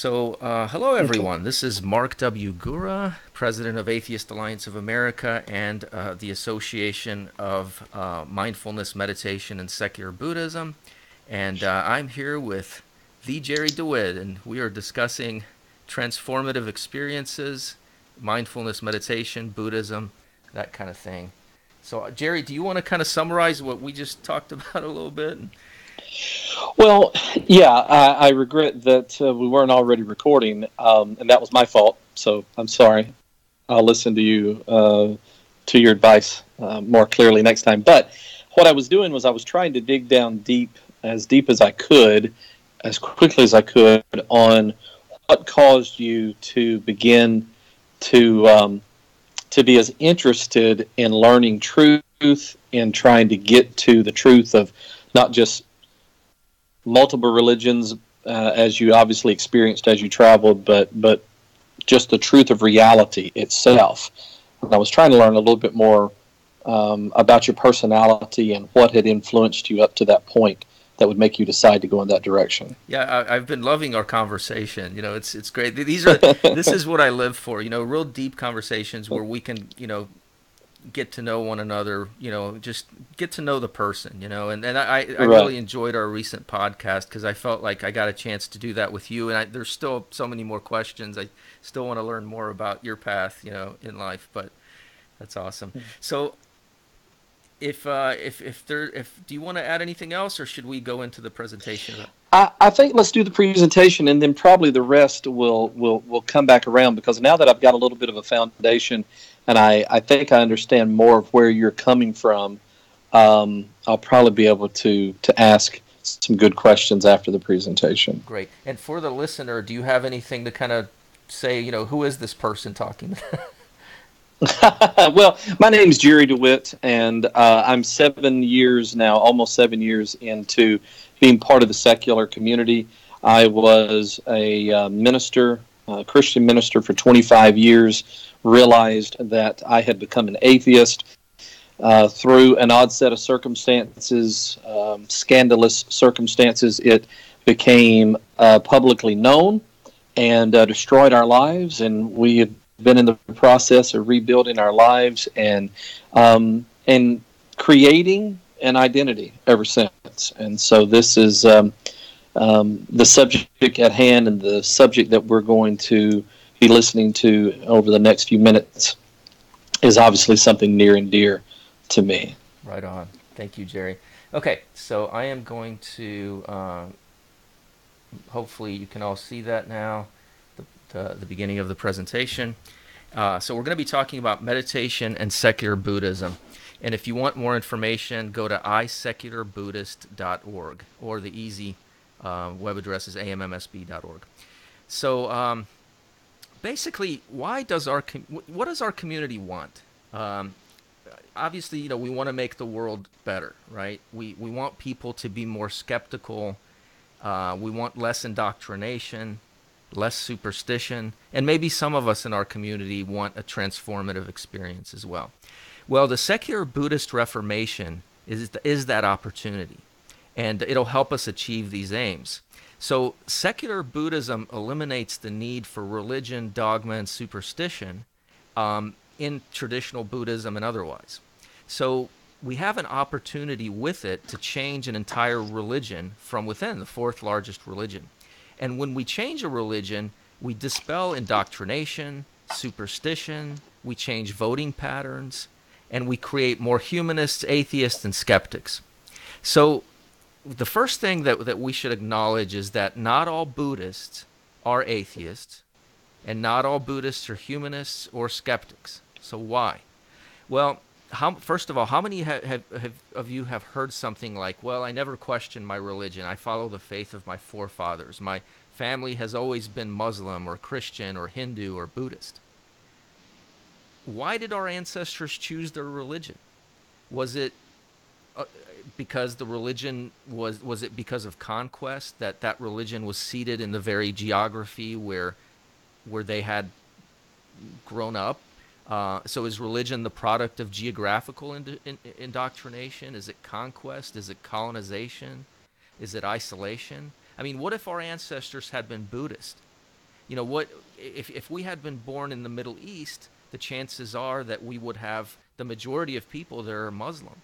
Hello Okay. everyone. This is Mark W. Gura, President of Atheist Alliance of America and the Association of Mindfulness, Meditation, and Secular Buddhism. And I'm here with the Jerry Dewitt, and we are discussing transformative experiences, mindfulness, meditation, Buddhism, that kind of thing. Jerry, do you want to kind of summarize what we just talked about a little bit? Well, yeah, I regret that we weren't already recording, and that was my fault. So I'm sorry. I'll listen to to your advice more clearly next time. But what I was doing was I was trying to dig down deep as I could, as quickly as I could, on what caused you to begin to to be as interested in learning truth and trying to get to the truth of not just multiple religions as you obviously experienced as you traveled, but just the truth of reality itself. And I was trying to learn a little bit more about your personality and what had influenced you up to that point that would make you decide to go in that direction. Yeah, I've been loving our conversation. It's great. This is what I live for. Real deep conversations where we can get to know one another. Just get to know the person. And I Right. really enjoyed our recent podcast because I felt like I got a chance to do that with you. And there's still so many more questions. I still want to learn more about your path. In life. But that's awesome. So if do you want to add anything else, or should we go into the presentation? I think let's do the presentation, and then probably the rest will come back around because now that I've got a little bit of a foundation, and I think I understand more of where you're coming from. I'll probably be able to ask some good questions after the presentation. Great. And for the listener, do you have anything to kind of say, who is this person talking? Well, my name is Jerry Dewitt, and I'm 7 years now, almost 7 years into being part of the secular community. I was a minister, a Christian minister for 25 years, realized that I had become an atheist through an odd set of circumstances, scandalous circumstances. It became publicly known and destroyed our lives, and we have been in the process of rebuilding our lives and creating an identity ever since. And so this is the subject at hand, and the subject that we're going to be listening to over the next few minutes is obviously something near and dear to me. Right on. Thank you, Jerry. Okay, so I am going to, hopefully you can all see that now, the beginning of the presentation. So we're going to be talking about meditation and secular Buddhism. And if you want more information, go to isecularbuddhist.org, or the easy web address is ammsb.org. So basically, what does our community want? Obviously, we want to make the world better, right? We want people to be more skeptical. We want less indoctrination, less superstition, and maybe some of us in our community want a transformative experience as well. Well, the secular Buddhist Reformation is that opportunity, and it'll help us achieve these aims. So, secular Buddhism eliminates the need for religion, dogma, and superstition in traditional Buddhism and otherwise. So, we have an opportunity with it to change an entire religion from within, the fourth largest religion. And when we change a religion, we dispel indoctrination, superstition, we change voting patterns, and we create more humanists, atheists, and skeptics. So the first thing that we should acknowledge is that not all Buddhists are atheists, and not all Buddhists are humanists or skeptics. So why? Well, first of all, how many of you have heard something like, well, I never question my religion. I follow the faith of my forefathers. My family has always been Muslim or Christian or Hindu or Buddhist. Why did our ancestors choose their religion? Was it because the religion was it because of conquest, that religion was seated in the very geography where they had grown up? So is religion the product of geographical indoctrination? Is it conquest? Is it colonization? Is it isolation? I mean, what if our ancestors had been Buddhist? What if we had been born in the Middle East? The chances are that we would have the majority of people there are Muslim.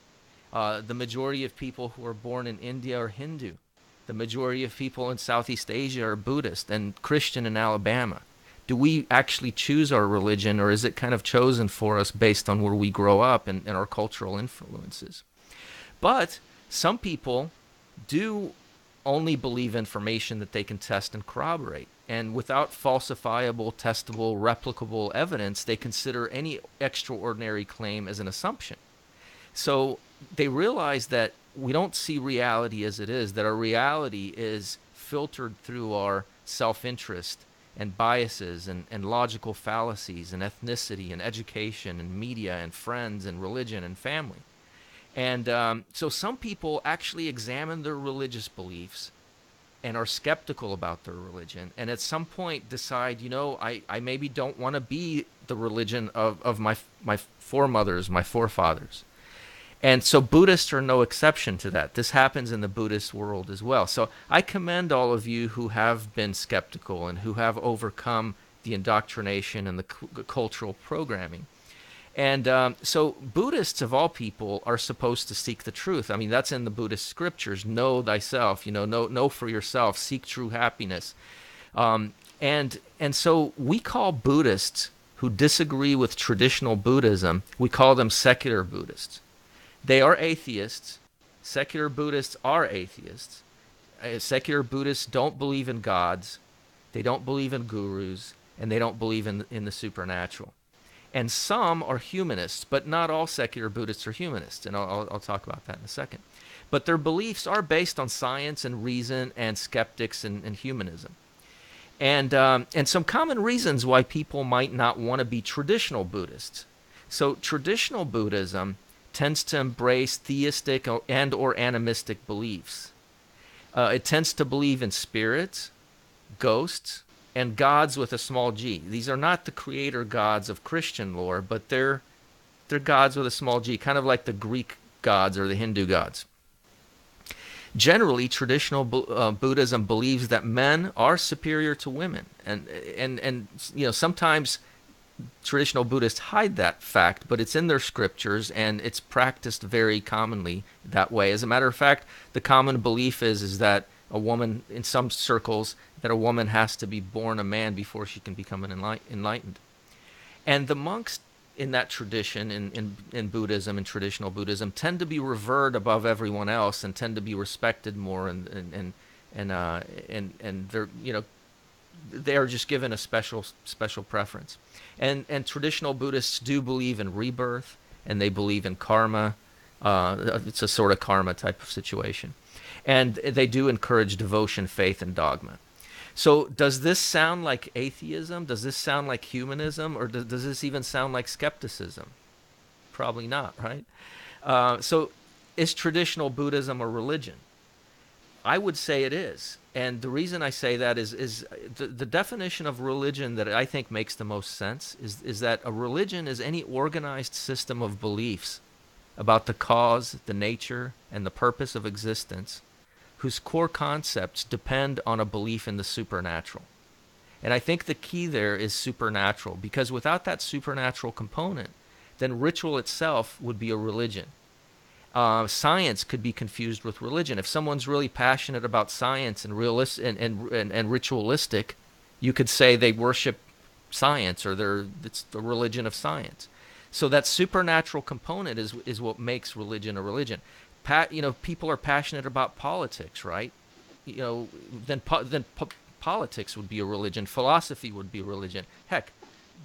The majority of people who are born in India are Hindu. The majority of people in Southeast Asia are Buddhist and Christian in Alabama. Do we actually choose our religion, or is it kind of chosen for us based on where we grow up and our cultural influences? But some people do only believe information that they can test and corroborate. And without falsifiable, testable, replicable evidence, they consider any extraordinary claim as an assumption. So they realize that we don't see reality as it is, that our reality is filtered through our self-interest and biases and logical fallacies and ethnicity and education and media and friends and religion and family. And so some people actually examine their religious beliefs and are skeptical about their religion, and at some point decide, I maybe don't want to be the religion of my foremothers, my forefathers. And so Buddhists are no exception to that. This happens in the Buddhist world as well. So I commend all of you who have been skeptical and who have overcome the indoctrination and the cultural programming. And so Buddhists, of all people, are supposed to seek the truth. I mean, that's in the Buddhist scriptures. Know thyself, know for yourself, seek true happiness. And so we call Buddhists who disagree with traditional Buddhism, we call them secular Buddhists. They are atheists. Secular Buddhists are atheists. Secular Buddhists don't believe in gods, they don't believe in gurus, and they don't believe in the supernatural. And some are humanists, but not all secular Buddhists are humanists, and I'll talk about that in a second. But their beliefs are based on science and reason and skeptics and humanism. And some common reasons why people might not want to be traditional Buddhists. So traditional Buddhism tends to embrace theistic and or animistic beliefs. It tends to believe in spirits, ghosts, and gods with a small g. These are not the creator gods of Christian lore, but they're gods with a small g, kind of like the Greek gods or the Hindu gods. Generally, traditional Buddhism believes that men are superior to women, and sometimes traditional Buddhists hide that fact, but it's in their scriptures and it's practiced very commonly that way. As a matter of fact, the common belief is that a woman, in some circles, that a woman has to be born a man before she can become an enlightened. And the monks in that tradition, in Buddhism, in traditional Buddhism, tend to be revered above everyone else and tend to be respected more, and they're they are just given a special preference. And traditional Buddhists do believe in rebirth, and they believe in karma. It's a sort of karma type of situation. And they do encourage devotion, faith, and dogma. So does this sound like atheism? Does this sound like humanism? Or does this even sound like skepticism? Probably not, right? So is traditional Buddhism a religion? I would say it is. And the reason I say that is the definition of religion that I think makes the most sense is that a religion is any organized system of beliefs about the cause, the nature, and the purpose of existence, whose core concepts depend on a belief in the supernatural. And I think the key there is supernatural, because without that supernatural component, then ritual itself would be a religion. Science could be confused with religion. If someone's really passionate about science and and ritualistic, you could say they worship science, or it's the religion of science. So that supernatural component is what makes religion a religion. People are passionate about politics, right? Then politics would be a religion. Philosophy would be a religion. Heck,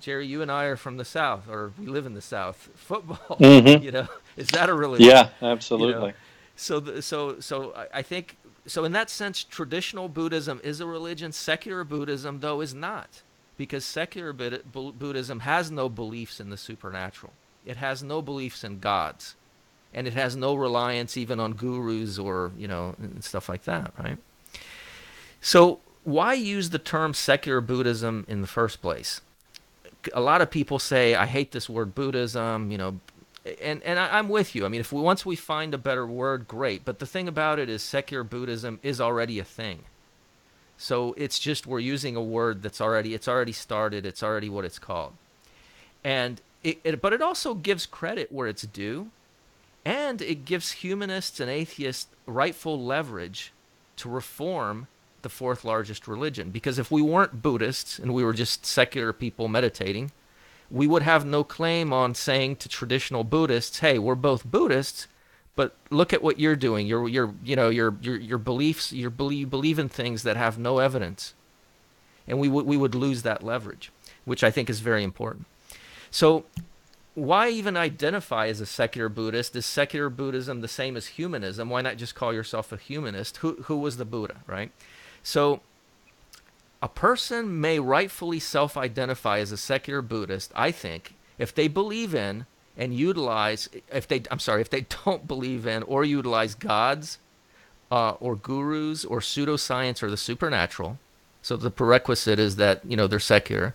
Jerry, you and I are from the South, or we live in the South. Football, Mm-hmm. Is that a religion? Yeah, absolutely. So I think, so in that sense, traditional Buddhism is a religion. Secular Buddhism, though, is not, because secular Buddhism has no beliefs in the supernatural. It has no beliefs in gods, and it has no reliance even on gurus or and stuff like that, right? So why use the term secular Buddhism in the first place? A lot of people say, I hate this word Buddhism, and I'm with you. I mean, once we find a better word, great. But the thing about it is secular Buddhism is already a thing. So it's just we're using a word that's already started. It's already what it's called. And but it also gives credit where it's due, and it gives humanists and atheists rightful leverage to reform the fourth largest religion. Because if we weren't Buddhists and we were just secular people meditating, we would have no claim on saying to traditional Buddhists, "Hey, we're both Buddhists, but look at what you're doing. Your beliefs, you believe in things that have no evidence," and we would lose that leverage, which I think is very important. So, why even identify as a secular Buddhist? Is secular Buddhism the same as humanism? Why not just call yourself a humanist? Who was the Buddha, right? So, a person may rightfully self-identify as a secular Buddhist, I think, if they believe in and utilize, if they don't believe in or utilize gods or gurus or pseudoscience or the supernatural. So the prerequisite is that they're secular,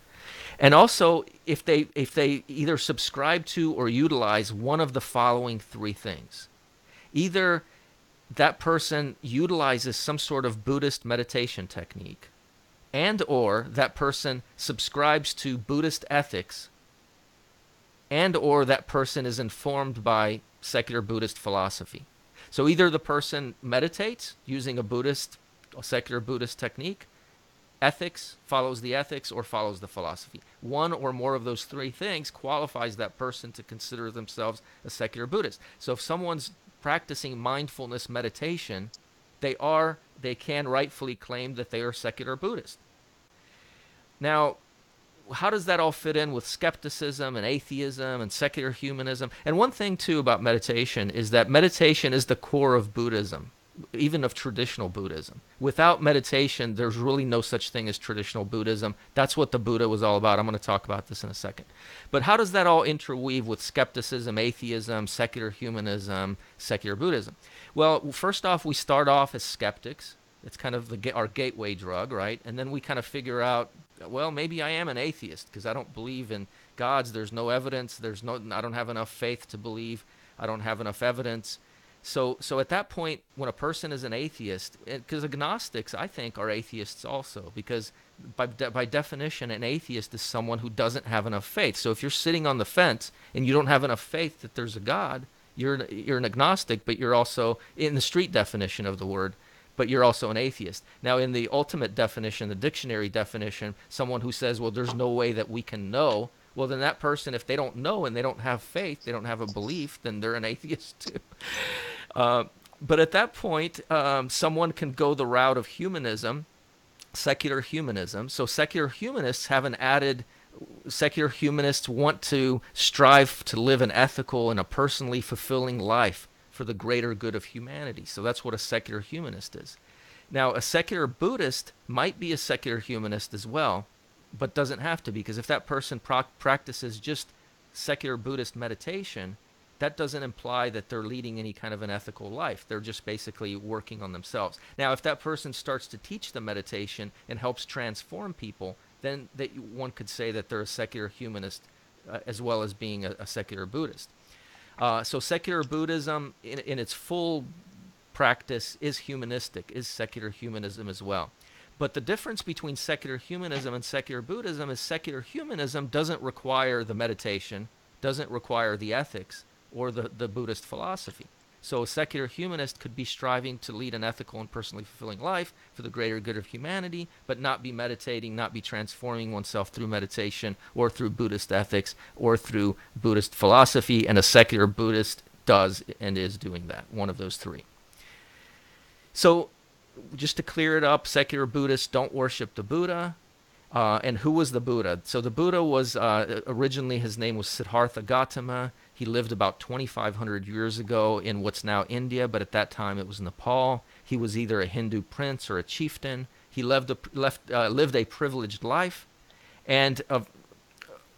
and also if they either subscribe to or utilize one of the following three things. Either that person utilizes some sort of Buddhist meditation technique, and or that person subscribes to Buddhist ethics, and or that person is informed by secular Buddhist philosophy. So either the person meditates using a secular Buddhist technique, follows the ethics, or follows the philosophy. One or more of those three things qualifies that person to consider themselves a secular Buddhist. So if someone's practicing mindfulness meditation, they can rightfully claim that they are secular Buddhist. Now, how does that all fit in with skepticism and atheism and secular humanism? And one thing, too, about meditation is that meditation is the core of Buddhism, even of traditional Buddhism. Without meditation, there's really no such thing as traditional Buddhism. That's what the Buddha was all about. I'm going to talk about this in a second. But how does that all interweave with skepticism, atheism, secular humanism, secular Buddhism? Well, first off, we start off as skeptics. It's kind of our gateway drug, right? And then we kind of figure out, well, maybe I am an atheist because I don't believe in gods. There's no evidence. I don't have enough faith to believe. I don't have enough evidence. So at that point, when a person is an atheist, because agnostics, I think, are atheists also, because by definition, an atheist is someone who doesn't have enough faith. So if you're sitting on the fence and you don't have enough faith that there's a God, you're an agnostic, but you're also, in the street definition of the word, but you're also an atheist. Now, in the ultimate definition, the dictionary definition, someone who says, well, there's no way that we can know, well, then that person, if they don't know and they don't have faith, they don't have a belief, then they're an atheist too. But at that point, someone can go the route of humanism, secular humanism. So secular humanists secular humanists want to strive to live an ethical and a personally fulfilling life for the greater good of humanity. So that's what a secular humanist is. Now, a secular Buddhist might be a secular humanist as well, but doesn't have to be, because if that person practices just secular Buddhist meditation, that doesn't imply that they're leading any kind of an ethical life. They're just basically working on themselves. Now, if that person starts to teach the meditation and helps transform people, then one could say that they're a secular humanist as well as being a secular Buddhist. So secular Buddhism, in its full practice, is humanistic, is secular humanism as well. But the difference between secular humanism and secular Buddhism is secular humanism doesn't require the meditation, doesn't require the ethics, or the Buddhist philosophy. So a secular humanist could be striving to lead an ethical and personally fulfilling life for the greater good of humanity, but not be meditating, not be transforming oneself through meditation or through Buddhist ethics or through Buddhist philosophy. And a secular Buddhist does and is doing that, one of those three. So just to clear it up, secular Buddhists don't worship the Buddha. And who was the Buddha? So the Buddha was, originally his name was Siddhartha Gautama. He lived about 2,500 years ago in what's now India, but at that time it was Nepal. He was either a Hindu prince or a chieftain. He lived a privileged life, and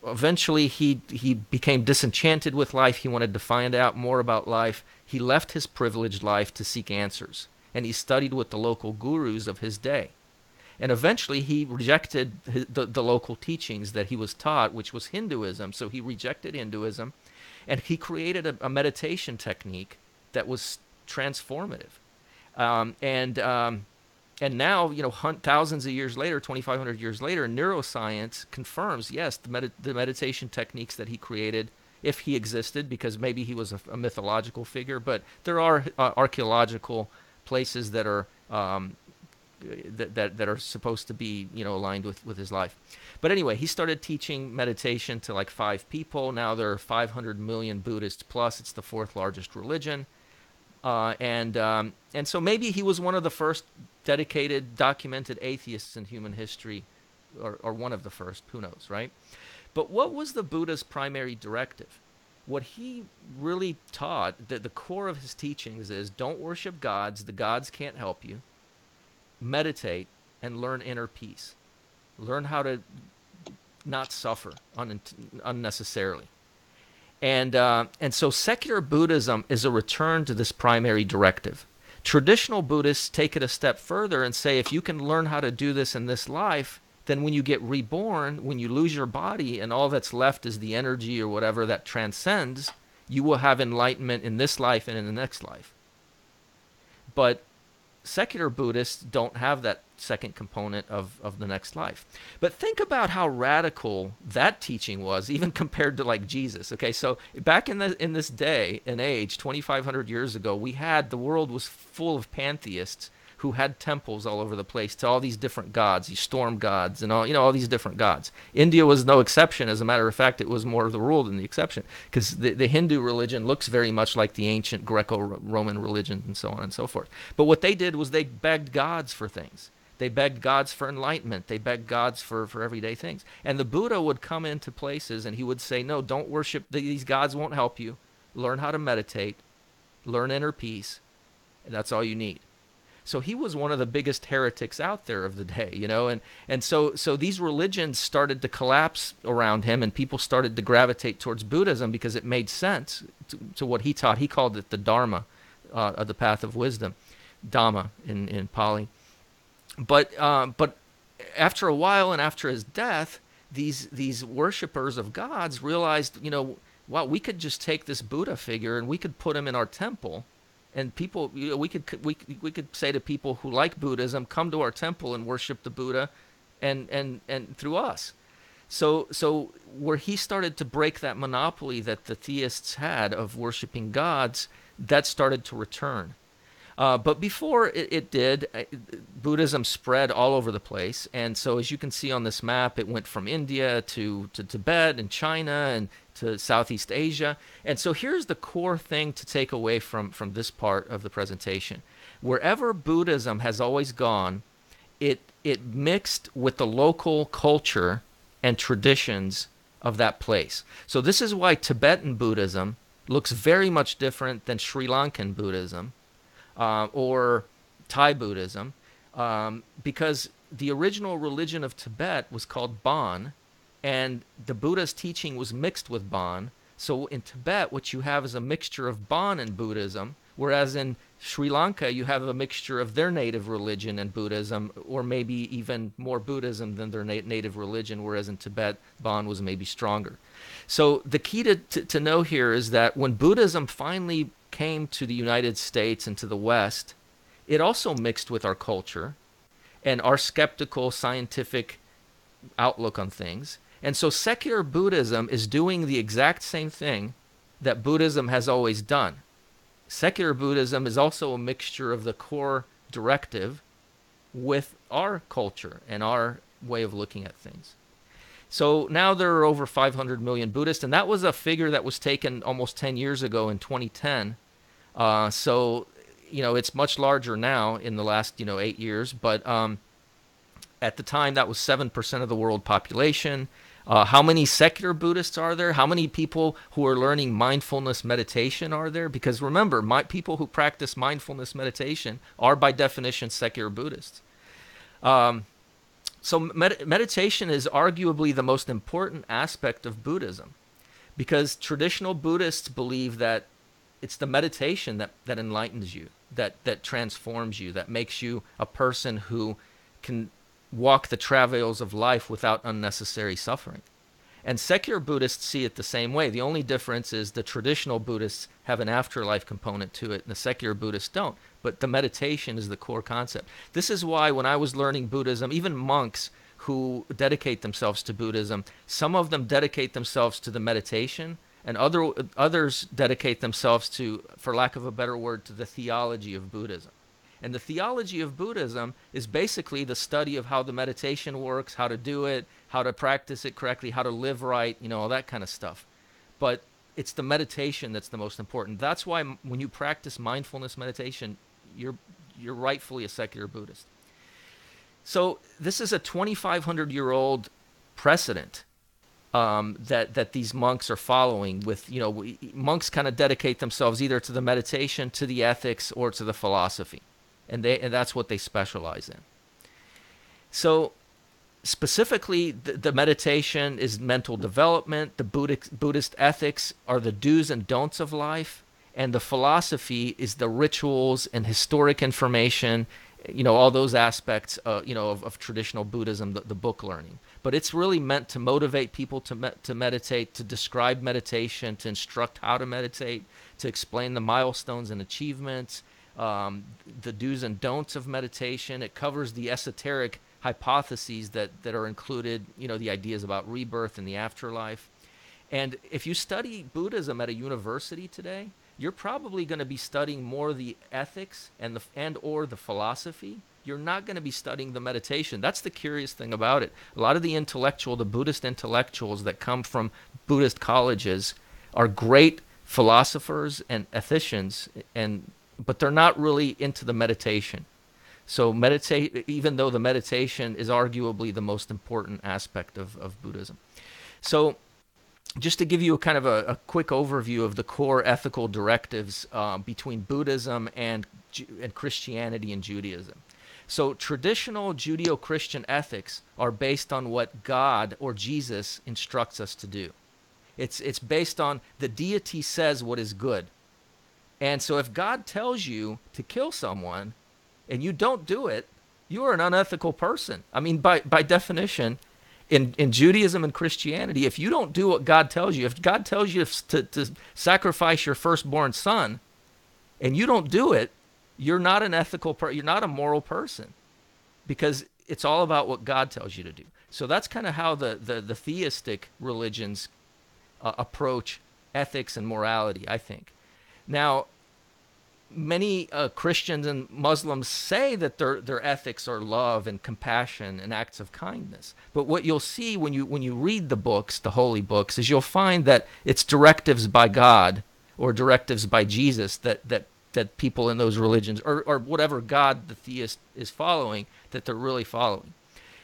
eventually he became disenchanted with life. He wanted to find out more about life. He left his privileged life to seek answers, and he studied with the local gurus of his day. And eventually he rejected the local teachings that he was taught, which was Hinduism. So he rejected Hinduism, and he created a meditation technique that was transformative. And And now, thousands of years later, 2,500 years later, neuroscience confirms, yes, the meditation techniques that he created, if he existed, because maybe he was a mythological figure, but there are archaeological places that are that are supposed to be, aligned with his life. But anyway, he started teaching meditation to like 5 people. Now there are 500 million Buddhists plus. It's the fourth largest religion. And so maybe he was one of the first dedicated, documented atheists in human history, or one of the first, who knows, right? But what was the Buddha's primary directive? What he really taught, the core of his teachings is, don't worship gods. The gods can't help you. Meditate and learn inner peace. Learn how to not suffer unnecessarily. And so secular Buddhism is a return to this primary directive. Traditional Buddhists take it a step further and say, if you can learn how to do this in this life, then when you get reborn, when you lose your body and all that's left is the energy or whatever that transcends, you will have enlightenment in this life and in the next life. But secular Buddhists don't have that second component of the next life. But think about how radical that teaching was, even compared to like Jesus. Okay, so back in this day and age, 2,500 years ago, the world was full of pantheists who had temples all over the place to all these different gods, these storm gods, and all these different gods. India was no exception. As a matter of fact, it was more of the rule than the exception, because the Hindu religion looks very much like the ancient Greco-Roman religion, and so on and so forth. But what they did was they begged gods for things. They begged gods for enlightenment. They begged gods for everyday things. And the Buddha would come into places and he would say, no, don't worship. These gods won't help you. Learn how to meditate. Learn inner peace. And that's all you need. So he was one of the biggest heretics out there of the day, and so these religions started to collapse around him, and people started to gravitate towards Buddhism because it made sense to what he taught. He called it the Dharma, the path of wisdom, Dhamma in Pali. But after a while, and after his death, these worshippers of gods realized, wow, we could just take this Buddha figure and we could put him in our temple. And people, we could say to people who like Buddhism, come to our temple and worship the Buddha, and through us. So where he started to break that monopoly that the theists had of worshiping gods, that started to return. But before it did, Buddhism spread all over the place. And so as you can see on this map, it went from India to Tibet and China and to Southeast Asia. And so here's the core thing to take away from this part of the presentation. Wherever Buddhism has always gone, it mixed with the local culture and traditions of that place. So this is why Tibetan Buddhism looks very much different than Sri Lankan Buddhism. Or Thai Buddhism, because the original religion of Tibet was called Bon, and the Buddha's teaching was mixed with Bon. So in Tibet, what you have is a mixture of Bon and Buddhism, whereas in Sri Lanka, you have a mixture of their native religion and Buddhism, or maybe even more Buddhism than their native religion, whereas in Tibet, Bon was maybe stronger. So the key to know here is that when Buddhism finally came to the United States and to the West, it also mixed with our culture and our skeptical scientific outlook on things. And so secular Buddhism is doing the exact same thing that Buddhism has always done. Secular Buddhism is also a mixture of the core directive with our culture and our way of looking at things. So now there are over 500 million Buddhists, and that was a figure that was taken almost 10 years ago in 2010. So, it's much larger now in the last, 8 years. But at the time, that was 7% of the world population. How many secular Buddhists are there? How many people who are learning mindfulness meditation are there? Because remember, people who practice mindfulness meditation are by definition secular Buddhists. So meditation is arguably the most important aspect of Buddhism, because traditional Buddhists believe that it's the meditation that enlightens you, that transforms you, that makes you a person who can walk the travails of life without unnecessary suffering. And secular Buddhists see it the same way. The only difference is the traditional Buddhists have an afterlife component to it, and the secular Buddhists don't. But the meditation is the core concept. This is why when I was learning Buddhism, even monks who dedicate themselves to Buddhism, some of them dedicate themselves to the meditation, and others dedicate themselves to, for lack of a better word, to the theology of Buddhism. And the theology of Buddhism is basically the study of how the meditation works, how to do it, how to practice it correctly, how to live right, all that kind of stuff. But it's the meditation that's the most important. That's why when you practice mindfulness meditation, you're rightfully a secular Buddhist. So this is a 2,500-year-old precedent that these monks are following. With monks kind of dedicate themselves either to the meditation, to the ethics, or to the philosophy, and that's what they specialize in. So specifically, the meditation is mental development. The Buddhist ethics are the do's and don'ts of life, and the philosophy is the rituals and historic information, all those aspects, of traditional Buddhism, the book learning. But it's really meant to motivate people to meditate, to describe meditation, to instruct how to meditate, to explain the milestones and achievements, the do's and don'ts of meditation. It covers the esoteric hypotheses that are included, the ideas about rebirth and the afterlife. And if you study Buddhism at a university today, you're probably going to be studying more the ethics and or the philosophy. You're not going to be studying the meditation. That's the curious thing about it. A lot of the Buddhist intellectuals that come from Buddhist colleges are great philosophers and ethicians, but they're not really into the meditation. So even though the meditation is arguably the most important aspect of Buddhism. So just to give you a quick overview of the core ethical directives between Buddhism and Christianity and Judaism. So traditional Judeo-Christian ethics are based on what God or Jesus instructs us to do. It's based on the deity says what is good. And so if God tells you to kill someone and you don't do it, you are an unethical person. I mean, by definition, in Judaism and Christianity, if you don't do what God tells you, if God tells you to sacrifice your firstborn son and you don't do it, you're not an ethical person, you're not a moral person, because it's all about what God tells you to do. So that's kind of how the theistic religions approach ethics and morality, I think. Now, many Christians and Muslims say that their ethics are love and compassion and acts of kindness. But what you'll see when you read the books, the holy books, is you'll find that it's directives by God or directives by Jesus that people in those religions, or whatever God the theist is following, that they're really following.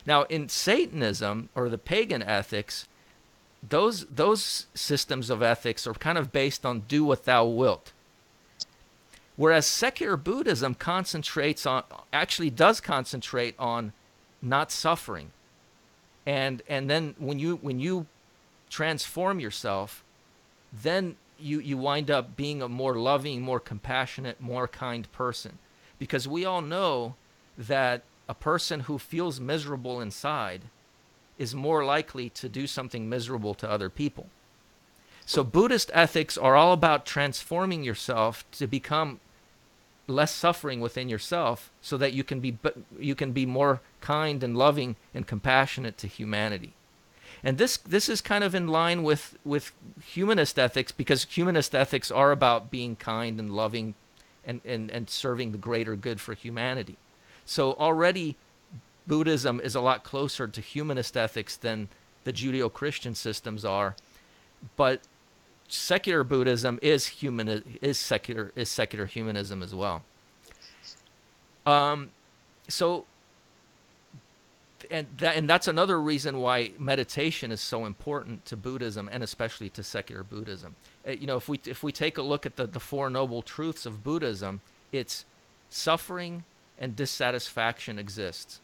Now, in Satanism or the pagan ethics, those systems of ethics are kind of based on do what thou wilt. Whereas secular Buddhism does concentrate on not suffering. And then when you transform yourself, then you wind up being a more loving, more compassionate, more kind person. Because we all know that a person who feels miserable inside is more likely to do something miserable to other people. So Buddhist ethics are all about transforming yourself to become less suffering within yourself, so that you can be more kind and loving and compassionate to humanity. And this is kind of in line with humanist ethics, because humanist ethics are about being kind and loving and serving the greater good for humanity. So already Buddhism is a lot closer to humanist ethics than the Judeo-Christian systems are, but secular Buddhism is secular humanism as well. So that's another reason why meditation is so important to Buddhism, and especially to secular Buddhism. If we take a look at the Four Noble Truths of Buddhism, it's suffering and dissatisfaction exists.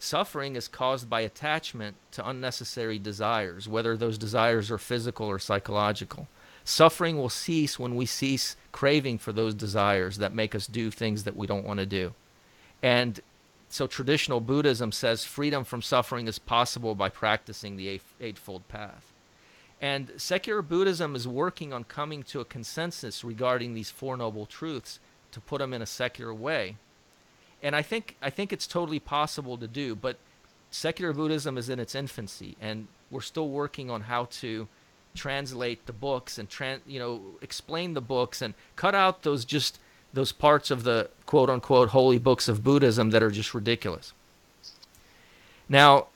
Suffering is caused by attachment to unnecessary desires, whether those desires are physical or psychological. Suffering will cease when we cease craving for those desires that make us do things that we don't want to do. And So traditional Buddhism says freedom from suffering is possible by practicing the Eightfold Path. And secular Buddhism is working on coming to a consensus regarding these Four Noble Truths to put them in a secular way. And I think it's totally possible to do, but secular Buddhism is in its infancy, and we're still working on how to translate the books and explain the books and cut out those parts of the quote unquote holy books of Buddhism that are just ridiculous. Now,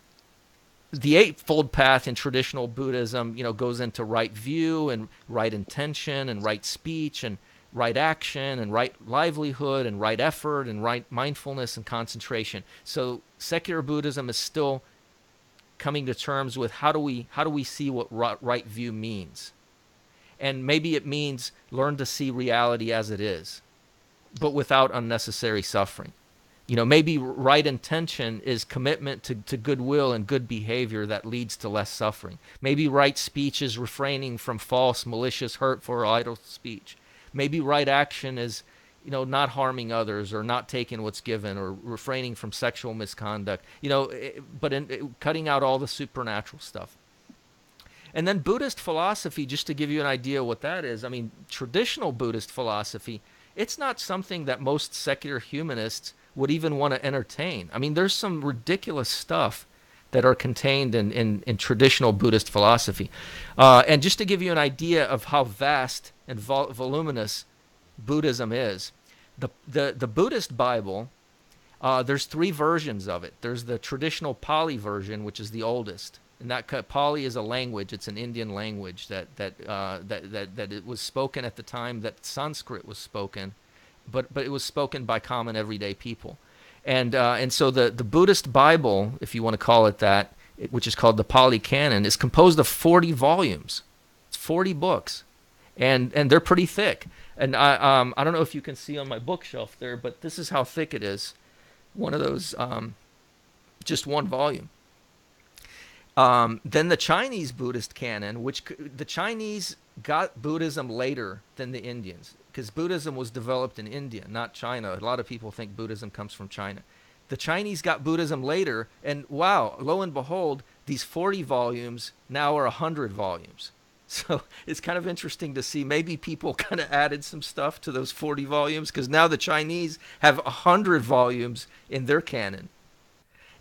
the Eightfold Path in traditional Buddhism, goes into right view and right intention and right speech and right action and right livelihood and right effort and right mindfulness and concentration. So secular Buddhism is still coming to terms with how do we see what right view means. And maybe it means learn to see reality as it is, but without unnecessary suffering. Maybe right intention is commitment to goodwill and good behavior that leads to less suffering. Maybe right speech is refraining from false, malicious, hurtful, or idle speech. Maybe right action is, not harming others or not taking what's given or refraining from sexual misconduct, cutting out all the supernatural stuff. And then Buddhist philosophy, just to give you an idea what that is, traditional Buddhist philosophy, it's not something that most secular humanists would even want to entertain. There's some ridiculous stuff that are contained in traditional Buddhist philosophy. And just to give you an idea of how vast and voluminous Buddhism is, the Buddhist Bible, there's 3 versions of it. There's the traditional Pali version, which is the oldest. And that Pali is a language. It's an Indian language that it was spoken at the time that Sanskrit was spoken, but it was spoken by common everyday people. And so the Buddhist Bible, if you want to call it that, which is called the Pali Canon, is composed of 40 volumes. It's 40 books, and they're pretty thick. And I don't know if you can see on my bookshelf there, but this is how thick it is. One of those, just one volume. Then the Chinese Buddhist canon, which the Chinese got Buddhism later than the Indians, because Buddhism was developed in India, not China. A lot of people think Buddhism comes from China. The Chinese got Buddhism later, and wow, lo and behold, these 40 volumes now are 100 volumes. So it's kind of interesting to see. Maybe people kind of added some stuff to those 40 volumes, because now the Chinese have 100 volumes in their canon.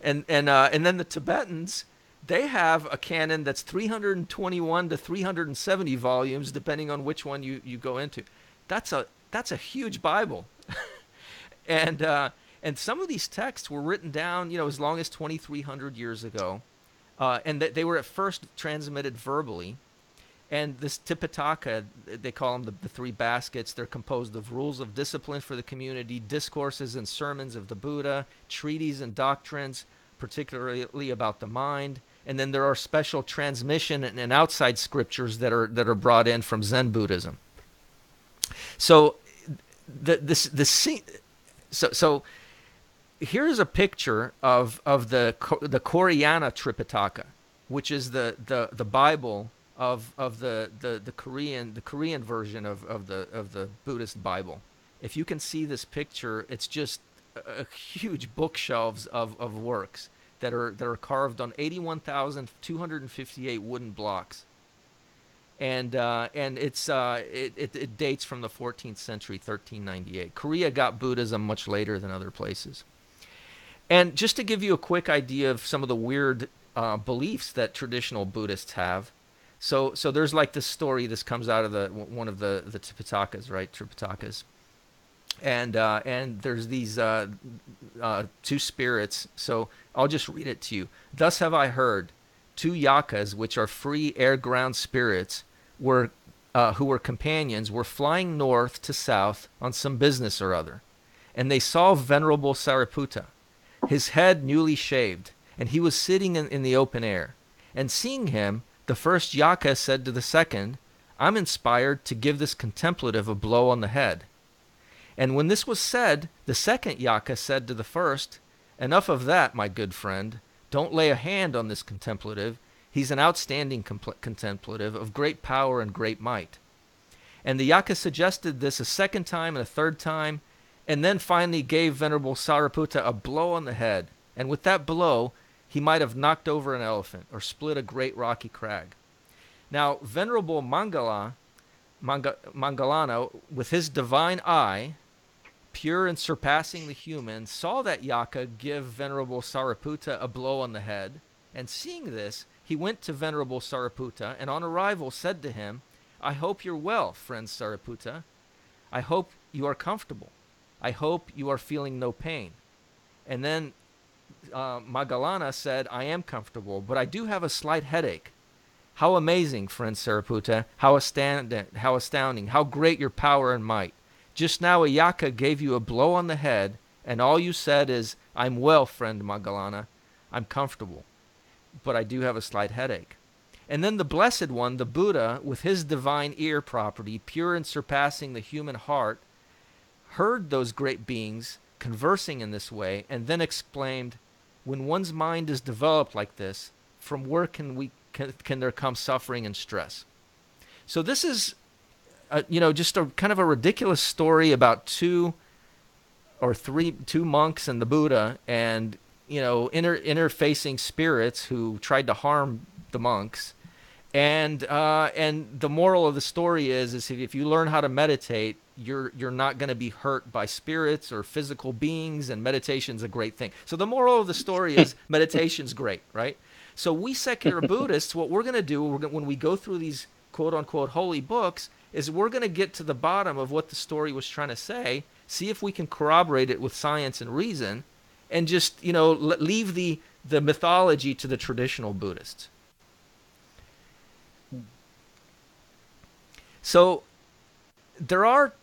And then the Tibetans, they have a canon that's 321 to 370 volumes, depending on which one you go into. That's a huge Bible. And some of these texts were written down, as long as 2,300 years ago. And they were at first transmitted verbally. And this Tipitaka, they call them the 3 baskets. They're composed of rules of discipline for the community, discourses and sermons of the Buddha, treatises and doctrines, particularly about the mind. And then there are special transmission and outside scriptures that are brought in from Zen Buddhism. So so here's a picture of the Koreana Tripitaka, which is the Bible of the Korean version of the Buddhist Bible. If you can see this picture, it's just a huge bookshelves of works that are carved on 81,258 wooden blocks, and it dates from the 14th century, 1398. Korea got Buddhism much later than other places. And just to give you a quick idea of some of the weird beliefs that traditional Buddhists have, so there's like this story. This comes out of one of the Tripitakas, right? Tripitakas. And there's these 2 spirits. So I'll just read it to you. Thus have I heard, 2 yakas, which are free air-ground spirits, who were companions, were flying north to south on some business or other. And they saw Venerable Sariputta, his head newly shaved, and he was sitting in the open air. And seeing him, the first yaka said to the second, I'm inspired to give this contemplative a blow on the head. And when this was said, the second yaka said to the first, enough of that, my good friend. Don't lay a hand on this contemplative. He's an outstanding contemplative of great power and great might. And the yaka suggested this a second time and a third time, and then finally gave Venerable Sariputta a blow on the head. And with that blow, he might have knocked over an elephant or split a great rocky crag. Now, Venerable Mangalana, with his divine eye, pure and surpassing the human, saw that Yaka give Venerable Sariputta a blow on the head, and seeing this, he went to Venerable Sariputta, and on arrival said to him, I hope you're well, friend Sariputta. I hope you are comfortable. I hope you are feeling no pain. And then Magalana said, I am comfortable, but I do have a slight headache. How amazing, friend Sariputta, how astounding, how great your power and might. Just now a Yaka gave you a blow on the head, and all you said is, I'm well, friend Magalana, I'm comfortable, but I do have a slight headache. And then the Blessed One, the Buddha, with his divine ear property, pure and surpassing the human heart, heard those great beings conversing in this way, and then exclaimed, when one's mind is developed like this, from where can there come suffering and stress? So this is, just a kind of a ridiculous story about two monks and the Buddha, and interfacing spirits who tried to harm the monks. And the moral of the story is if you learn how to meditate, you're not going to be hurt by spirits or physical beings, and meditation's a great thing. So the moral of the story is meditation's great, right? So we secular Buddhists, what we're going to do when we go through these quote-unquote holy books is we're going to get to the bottom of what the story was trying to say, see if we can corroborate it with science and reason, and just, leave the mythology to the traditional Buddhists. So there are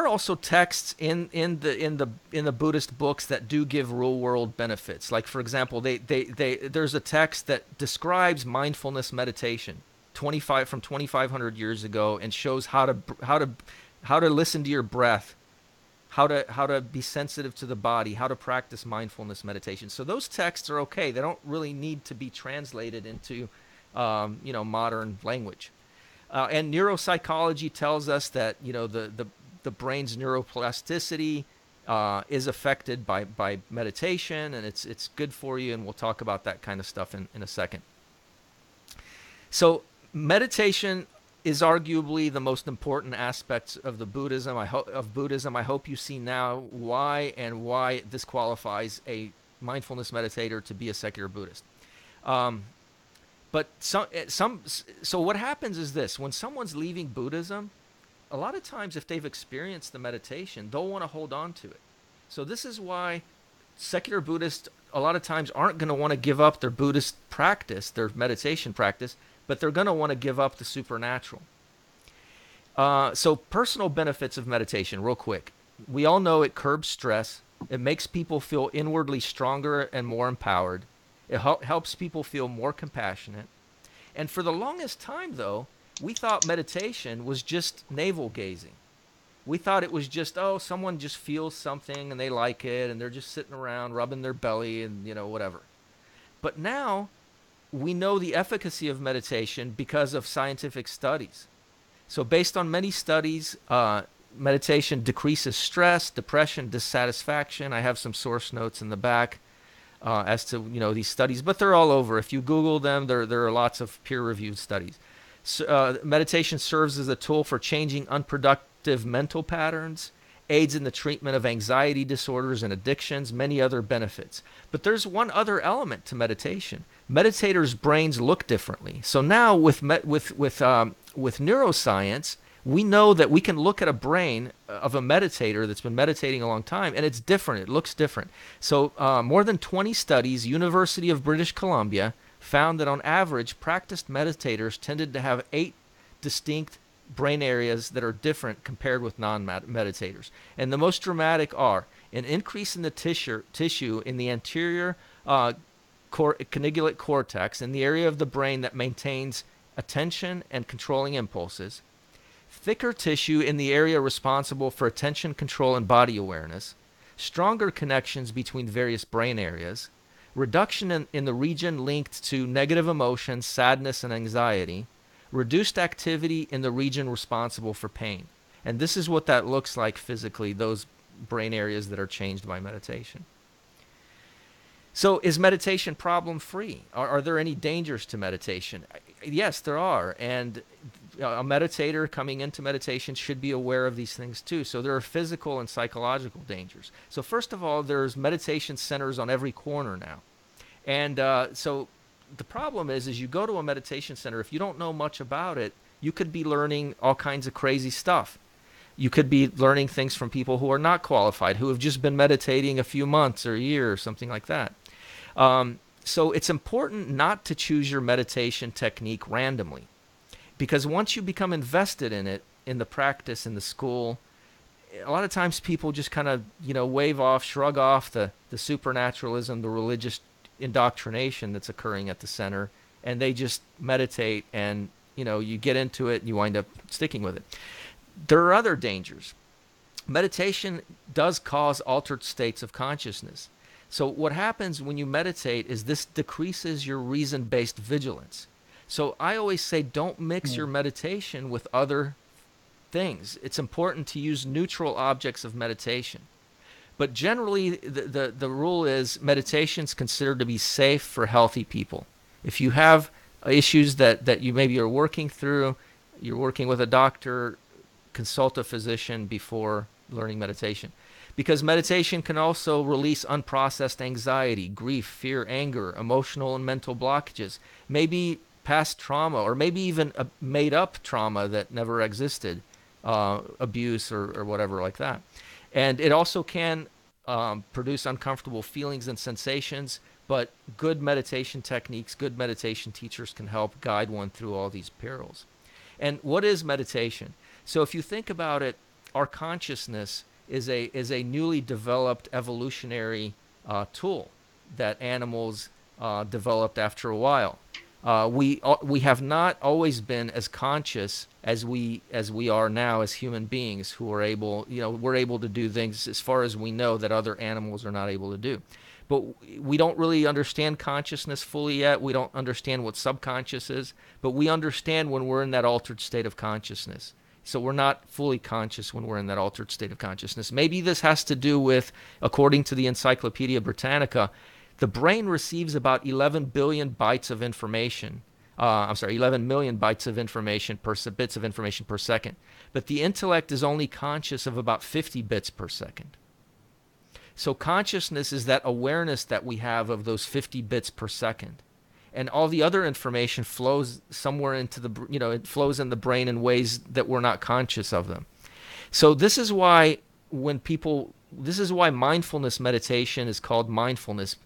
also texts in the Buddhist books that do give real world benefits. Like, for example, there's a text that describes mindfulness meditation from 2,500 years ago, and shows how to listen to your breath, how to be sensitive to the body, how to practice mindfulness meditation. So those texts are okay. They don't really need to be translated into modern language. And neuropsychology tells us that the brain's neuroplasticity is affected by meditation, and it's good for you, and we'll talk about that kind of stuff in a second. So meditation is arguably the most important aspect of the Buddhism. I hope you see now why this qualifies a mindfulness meditator to be a secular Buddhist. But so what happens is this: when someone's leaving Buddhism, a lot of times if they've experienced the meditation, they'll want to hold on to it. So this is why secular Buddhists a lot of times aren't going to want to give up their Buddhist practice, their meditation practice, but they're going to want to give up the supernatural. So personal benefits of meditation, real quick. We all know it curbs stress. It makes people feel inwardly stronger and more empowered. It helps people feel more compassionate. And for the longest time, though, we thought meditation was just navel gazing. We thought it was just, someone just feels something and they like it, and they're just sitting around rubbing their belly and, whatever. But now we know the efficacy of meditation because of scientific studies. So based on many studies, meditation decreases stress, depression, dissatisfaction. I have some source notes in the back as to these studies, but they're all over. If you Google them, there are lots of peer-reviewed studies. So, meditation serves as a tool for changing unproductive mental patterns, aids in the treatment of anxiety disorders and addictions, many other benefits. But there's one other element to meditation. Meditators' brains look differently. So now with neuroscience, we know that we can look at a brain of a meditator that's been meditating a long time, and it's different. It looks different. So more than 20 studies, University of British Columbia, found that on average, practiced meditators tended to have 8 distinct brain areas that are different compared with non-meditators. And the most dramatic are an increase in the tissue in the anterior cingulate cortex, in the area of the brain that maintains attention and controlling impulses, thicker tissue in the area responsible for attention control and body awareness, stronger connections between various brain areas, reduction in the region linked to negative emotions, sadness, and anxiety, reduced activity in the region responsible for pain. And this is what that looks like physically, those brain areas that are changed by meditation. So is meditation problem free? Are there any dangers to meditation? Yes, there are. And a meditator coming into meditation should be aware of these things too. So there are physical and psychological dangers. So first of all, there's meditation centers on every corner now. And so the problem is you go to a meditation center, if you don't know much about it, you could be learning all kinds of crazy stuff. You could be learning things from people who are not qualified, who have just been meditating a few months or a year or something like that. So it's important not to choose your meditation technique randomly, because once you become invested in it, in the practice, in the school, a lot of times people just kind of, wave off, shrug off the supernaturalism, the religious indoctrination that's occurring at the center, and they just meditate, and, you get into it and you wind up sticking with it. There are other dangers. Meditation does cause altered states of consciousness. So what happens when you meditate is this decreases your reason-based vigilance. So I always say don't mix your meditation with other things. It's important to use neutral objects of meditation. But generally, the rule is meditation is considered to be safe for healthy people. If you have issues that you maybe are working through, you're working with a doctor, consult a physician before learning meditation. Because meditation can also release unprocessed anxiety, grief, fear, anger, emotional and mental blockages, maybe past trauma, or maybe even a made-up trauma that never existed, abuse or whatever like that. And it also can produce uncomfortable feelings and sensations, but good meditation techniques, good meditation teachers can help guide one through all these perils. And what is meditation? So if you think about it, our consciousness is a newly developed evolutionary tool that animals developed after a while. We have not always been as conscious as we are now as human beings, who are able, we're able to do things as far as we know that other animals are not able to do. But we don't really understand consciousness fully yet. We don't understand what subconscious is, but we understand when we're in that altered state of consciousness. So we're not fully conscious when we're in that altered state of consciousness. Maybe this has to do with, according to the Encyclopedia Britannica, the brain receives about 11 billion bytes of information. 11 million bytes of information bits of information per second. But the intellect is only conscious of about 50 bits per second. So consciousness is that awareness that we have of those 50 bits per second. And all the other information flows somewhere into it flows in the brain in ways that we're not conscious of them. So this is why mindfulness meditation is called mindfulness,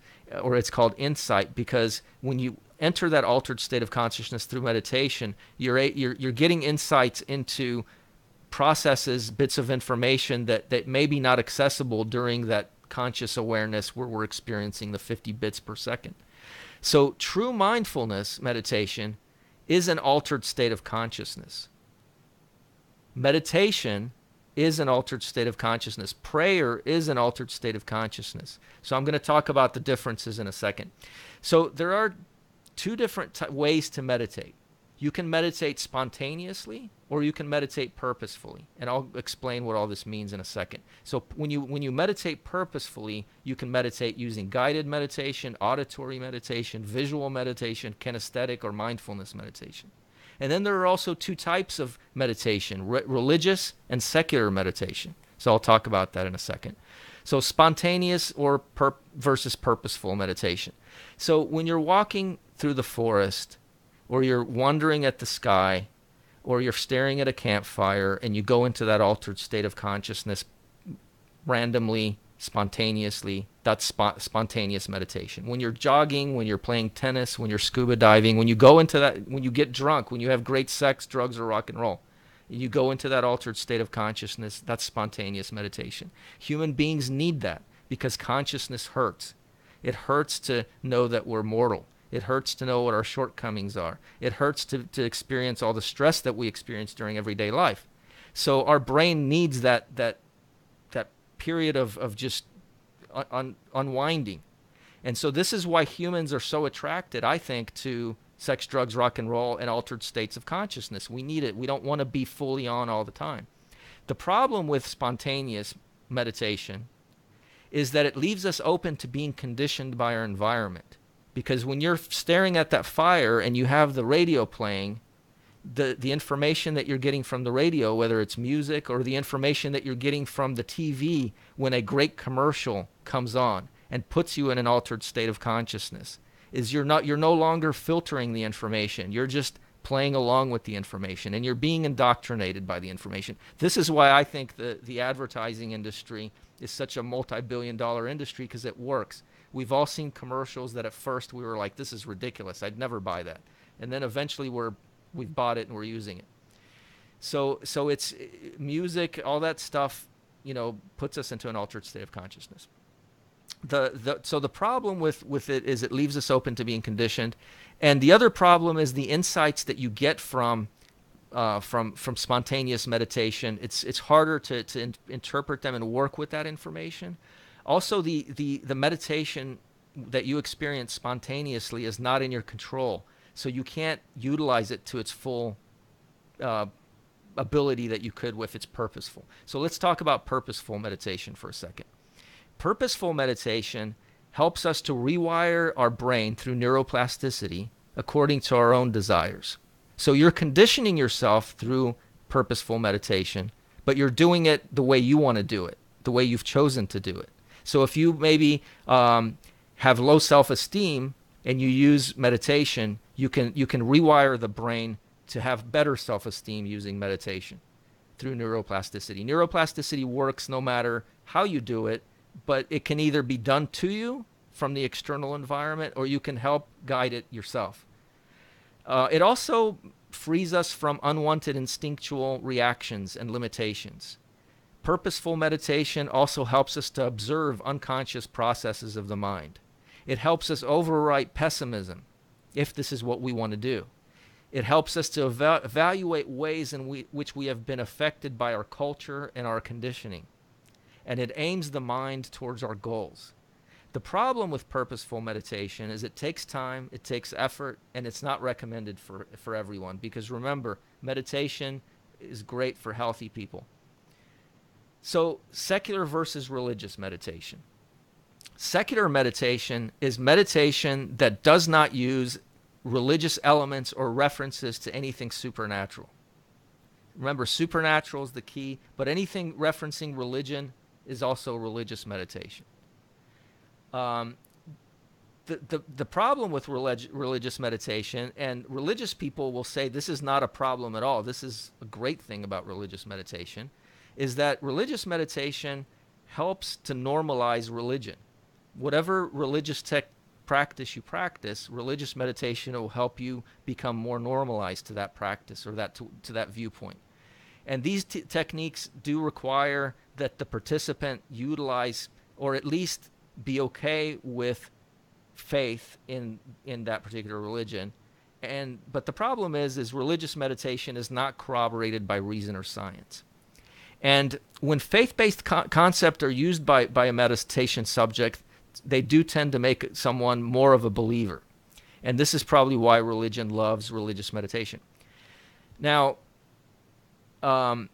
or it's called insight, because when you enter that altered state of consciousness through meditation, you're getting insights into processes, bits of information that may be not accessible during that conscious awareness where we're experiencing the 50 bits per second. So true mindfulness meditation is an altered state of consciousness. Meditation is an altered state of consciousness. Prayer is an altered state of consciousness. So I'm going to talk about the differences in a second. So there are two different ways to meditate. You can meditate spontaneously, or you can meditate purposefully. And I'll explain what all this means in a second. So when you meditate purposefully, you can meditate using guided meditation, auditory meditation, visual meditation, kinesthetic or mindfulness meditation. And then there are also two types of meditation, religious and secular meditation. So I'll talk about that in a second. So spontaneous or versus purposeful meditation. So when you're walking through the forest, or you're wandering at the sky, or you're staring at a campfire, and you go into that altered state of consciousness randomly, spontaneously, that's spontaneous meditation. When you're jogging, when you're playing tennis, when you're scuba diving, when you go into that, when you get drunk, when you have great sex, drugs, or rock and roll, you go into that altered state of consciousness, that's spontaneous meditation. Human beings need that because consciousness hurts. It hurts to know that we're mortal. It hurts to know what our shortcomings are. It hurts to experience all the stress that we experience during everyday life. So our brain needs that period of just unwinding. And so this is why humans are so attracted, I think, to sex, drugs, rock and roll, and altered states of consciousness. We need it. We don't want to be fully on all the time. The problem with spontaneous meditation is that it leaves us open to being conditioned by our environment. Because when you're staring at that fire and you have the radio playing, the information that you're getting from the radio, whether it's music or the information that you're getting from the TV when a great commercial comes on and puts you in an altered state of consciousness, is you're no longer filtering the information. You're just playing along with the information, and you're being indoctrinated by the information. This is why I think the advertising industry is such a multi-billion-dollar industry, because it works. We've all seen commercials that at first we were like, this is ridiculous. I'd never buy that. And then eventually we've bought it and we're using it. So it's music, all that stuff, puts us into an altered state of consciousness. So the problem with it is it leaves us open to being conditioned, and the other problem is the insights that you get from spontaneous meditation. It's harder to interpret them and work with that information. Also, the meditation that you experience spontaneously is not in your control, so you can't utilize it to its full ability that you could if it's purposeful. So let's talk about purposeful meditation for a second. Purposeful meditation helps us to rewire our brain through neuroplasticity according to our own desires. So you're conditioning yourself through purposeful meditation, but you're doing it the way you want to do it, the way you've chosen to do it. So if you maybe have low self-esteem and you use meditation, you can rewire the brain to have better self-esteem using meditation through neuroplasticity. Neuroplasticity works no matter how you do it, but it can either be done to you from the external environment, or you can help guide it yourself. It also frees us from unwanted instinctual reactions and limitations. Purposeful meditation also helps us to observe unconscious processes of the mind. It helps us overwrite pessimism, if this is what we want to do. It helps us to evaluate ways in which we have been affected by our culture and our conditioning. And it aims the mind towards our goals. The problem with purposeful meditation is it takes time, it takes effort, and it's not recommended for everyone. Because remember, meditation is great for healthy people. So, secular versus religious meditation. Secular meditation is meditation that does not use religious elements or references to anything supernatural. Remember, supernatural is the key, but anything referencing religion is also religious meditation. The problem with religious meditation, and religious people will say this is not a problem at all, this is a great thing about religious meditation, is that religious meditation helps to normalize religion. Whatever religious practice you practice, religious meditation will help you become more normalized to that practice or to that viewpoint. And these techniques do require that the participant utilize, or at least be okay with, faith in that particular religion. But the problem is religious meditation is not corroborated by reason or science. And when faith-based concepts are used by a meditation subject, they do tend to make someone more of a believer. And this is probably why religion loves religious meditation. Now, whereas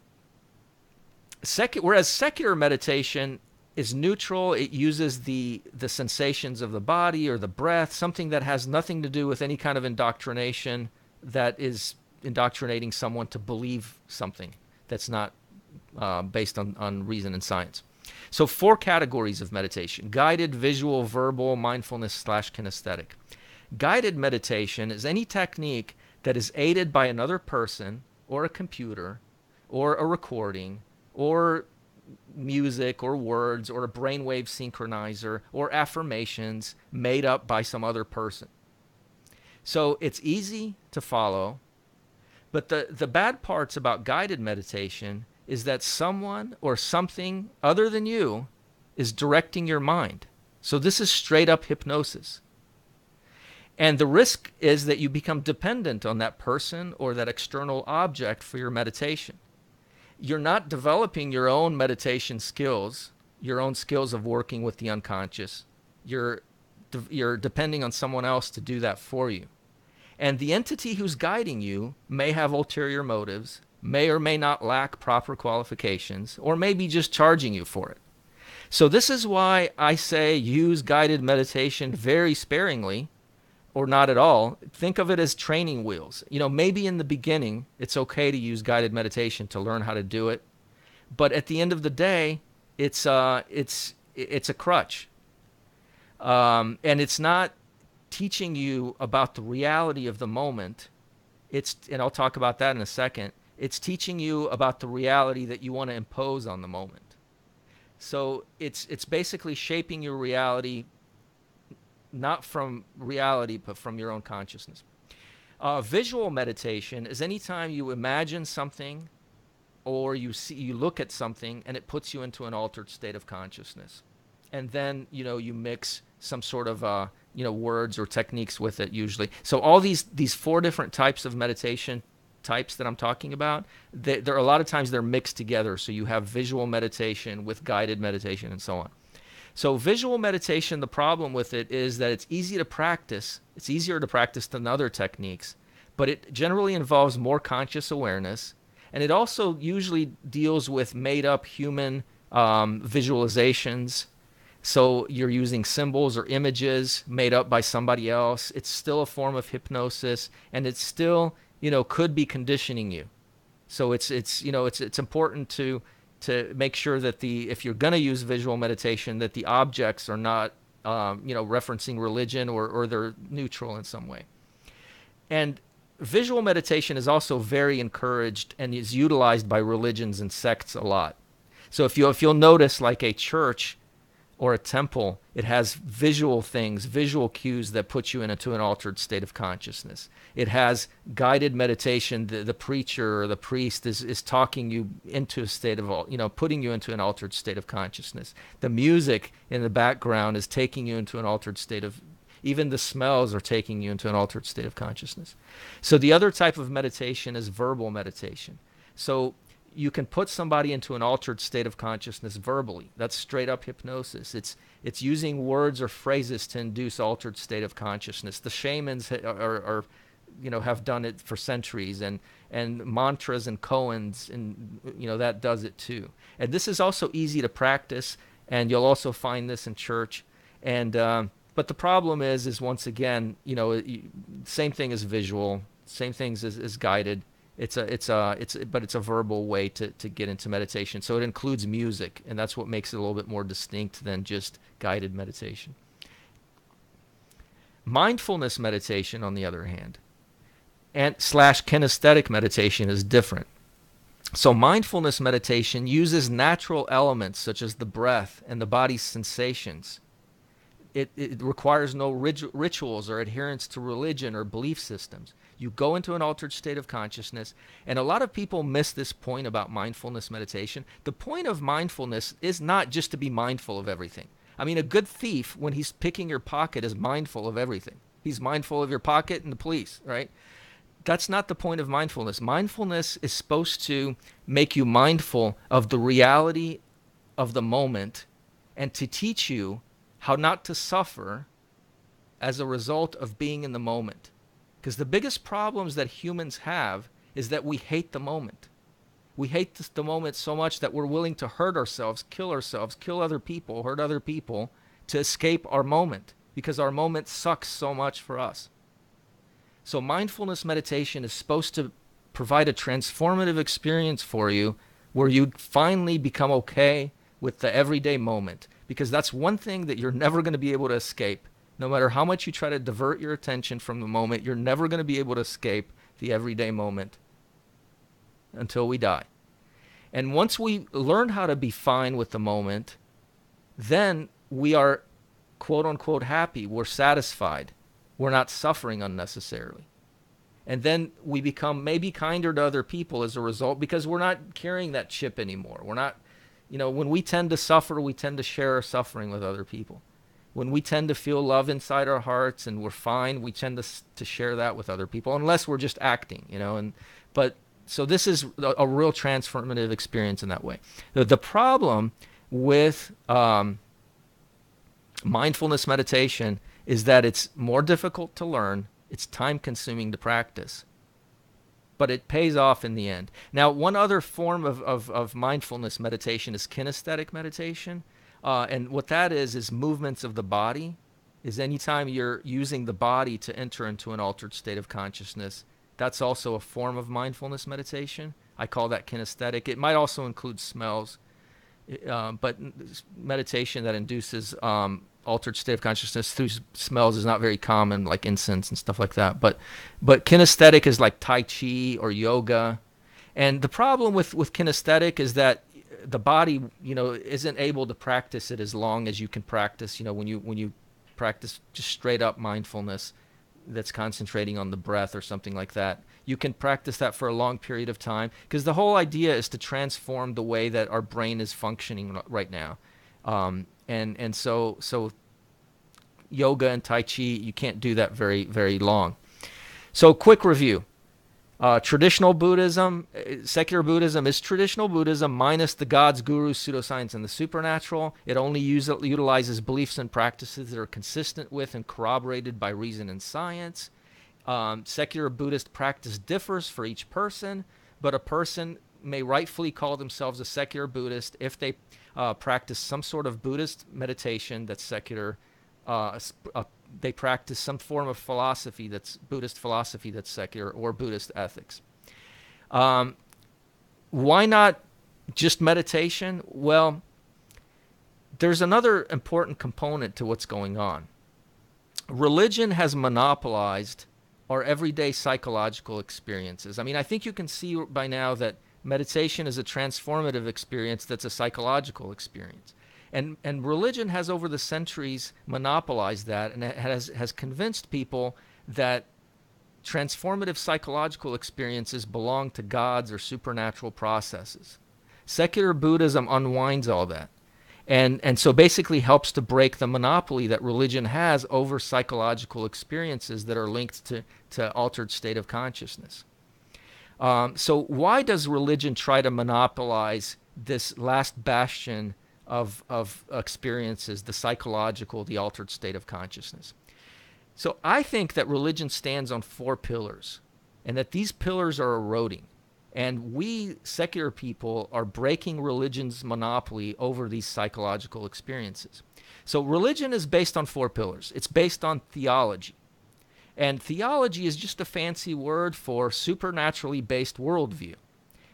secular meditation is neutral, it uses the sensations of the body or the breath, something that has nothing to do with any kind of indoctrination that is indoctrinating someone to believe something that's not based on reason and science. So 4 categories of meditation: guided, visual, verbal, mindfulness / kinesthetic. Guided meditation is any technique that is aided by another person or a computer or a recording or music or words or a brainwave synchronizer or affirmations made up by some other person. So it's easy to follow, but the bad parts about guided meditation is that someone or something other than you is directing your mind. So this is straight up hypnosis. And the risk is that you become dependent on that person or that external object for your meditation. You're not developing your own meditation skills, your own skills of working with the unconscious. You're depending on someone else to do that for you. And the entity who's guiding you may have ulterior motives, may or may not lack proper qualifications, or may be just charging you for it. So this is why I say use guided meditation very sparingly or not at all. Think of it as training wheels. Maybe in the beginning it's okay to use guided meditation to learn how to do it, but at the end of the day, it's a crutch, and it's not teaching you about the reality of the moment. And I'll talk about that in a second. It's teaching you about the reality that you want to impose on the moment. So it's basically shaping your reality, not from reality, but from your own consciousness. Visual meditation is anytime you imagine something or you look at something and it puts you into an altered state of consciousness, and then you mix some sort of words or techniques with it usually. So all these four different types of meditation types that I'm talking about, there a lot of times they're mixed together. So you have visual meditation with guided meditation and so on. So visual meditation, the problem with it is that it's easy to practice. It's easier to practice than other techniques, but it generally involves more conscious awareness. And it also usually deals with made-up human visualizations. So you're using symbols or images made up by somebody else. It's still a form of hypnosis, and it's still, could be conditioning you. So it's important to make sure that if you're going to use visual meditation, that the objects are not referencing religion or they're neutral in some way. And visual meditation is also very encouraged and is utilized by religions and sects a lot. So if you'll notice, like a church or a temple, it has visual things, visual cues that put you into an altered state of consciousness. It has guided meditation. The preacher or the priest is talking you into a state of, putting you into an altered state of consciousness. The music in the background is taking you into an altered state of, even the smells are taking you into an altered state of consciousness. So the other type of meditation is verbal meditation. So you can put somebody into an altered state of consciousness verbally. That's straight up hypnosis. It's using words or phrases to induce altered state of consciousness. The shamans have done it for centuries, and mantras and koans, and that does it too. And this is also easy to practice, and you'll also find this in church. And but the problem is once again, same thing as visual, same things as guided. But it's a verbal way to get into meditation. So it includes music, and that's what makes it a little bit more distinct than just guided meditation. Mindfulness meditation, on the other hand, and / kinesthetic meditation is different. So mindfulness meditation uses natural elements such as the breath and the body's sensations. It requires no rituals or adherence to religion or belief systems. You go into an altered state of consciousness, and a lot of people miss this point about mindfulness meditation. The point of mindfulness is not just to be mindful of everything. I mean, a good thief, when he's picking your pocket, is mindful of everything. He's mindful of your pocket and the police, right? That's not the point of mindfulness. Mindfulness is supposed to make you mindful of the reality of the moment and to teach you how not to suffer as a result of being in the moment. Because the biggest problems that humans have is that we hate the moment. We hate the moment so much that we're willing to hurt ourselves, kill other people, hurt other people to escape our moment, because our moment sucks so much for us. So mindfulness meditation is supposed to provide a transformative experience for you where you finally become okay with the everyday moment, because that's one thing that you're never going to be able to escape. No matter how much you try to divert your attention from the moment, you're never going to be able to escape the everyday moment until we die. And once we learn how to be fine with the moment, then we are quote unquote happy. We're satisfied. We're not suffering unnecessarily. And then we become maybe kinder to other people as a result, because we're not carrying that chip anymore. We're not, when we tend to suffer, we tend to share our suffering with other people. When we tend to feel love inside our hearts and we're fine, we tend to share that with other people, unless we're just acting, So this is a real transformative experience in that way. The problem with mindfulness meditation is that it's more difficult to learn, it's time-consuming to practice, but it pays off in the end. Now, one other form of mindfulness meditation is kinesthetic meditation. And what that is movements of the body. Is anytime you're using the body to enter into an altered state of consciousness, that's also a form of mindfulness meditation. I call that kinesthetic. It might also include smells, but meditation that induces altered state of consciousness through smells is not very common, like incense and stuff like that. But kinesthetic is like Tai Chi or yoga. And the problem with kinesthetic is that the body, isn't able to practice it as long as you can practice, when you practice just straight up mindfulness that's concentrating on the breath or something like that. You can practice that for a long period of time, because the whole idea is to transform the way that our brain is functioning right now. And so yoga and Tai Chi, you can't do that very, very long. So quick review. Traditional Buddhism, secular Buddhism is traditional Buddhism minus the gods, gurus, pseudoscience, and the supernatural. It only utilizes beliefs and practices that are consistent with and corroborated by reason and science. Secular Buddhist practice differs for each person, but a person may rightfully call themselves a secular Buddhist if they practice some sort of Buddhist meditation that's secular. They practice some form of philosophy that's Buddhist philosophy that's secular, or Buddhist ethics. Why not just meditation? Well, there's another important component to what's going on. Religion has monopolized our everyday psychological experiences. I mean, I think you can see by now that meditation is a transformative experience that's a psychological experience. And religion has over the centuries monopolized that, and it has convinced people that transformative psychological experiences belong to gods or supernatural processes. Secular Buddhism unwinds all that, and so basically helps to break the monopoly that religion has over psychological experiences that are linked to altered state of consciousness. So why does religion try to monopolize this last bastion of experiences, the psychological, the altered state of consciousness? So I think that religion stands on 4 pillars, and that these pillars are eroding. And we secular people are breaking religion's monopoly over these psychological experiences. So religion is based on 4 pillars. It's based on theology. And theology is just a fancy word for supernaturally based worldview,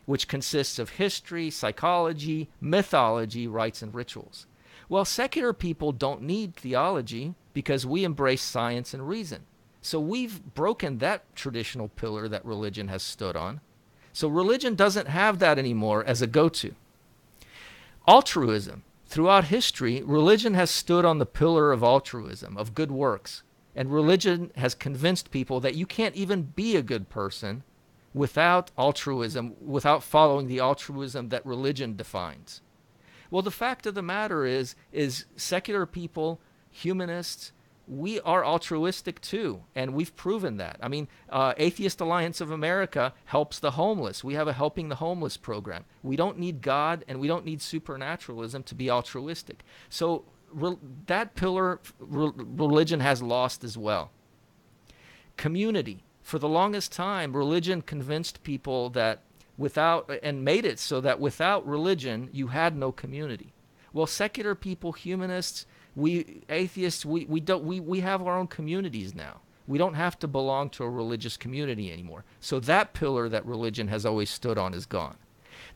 which consists of history, psychology, mythology, rites, and rituals. Well, secular people don't need theology because we embrace science and reason. So we've broken that traditional pillar that religion has stood on. So religion doesn't have that anymore as a go-to. Altruism. Throughout history, religion has stood on the pillar of altruism, of good works. And religion has convinced people that you can't even be a good person without altruism, without following the altruism that religion defines. Well, the fact of the matter is secular people, humanists, we are altruistic too, and we've proven that. I mean, Atheist Alliance of America helps the homeless. We have a Helping the Homeless program. We don't need God, and we don't need supernaturalism to be altruistic. So that pillar religion has lost as well. Community. For the longest time, religion convinced people that and made it so that without religion, you had no community. Well, secular people, humanists, atheists, we have our own communities now. We don't have to belong to a religious community anymore. So that pillar that religion has always stood on is gone.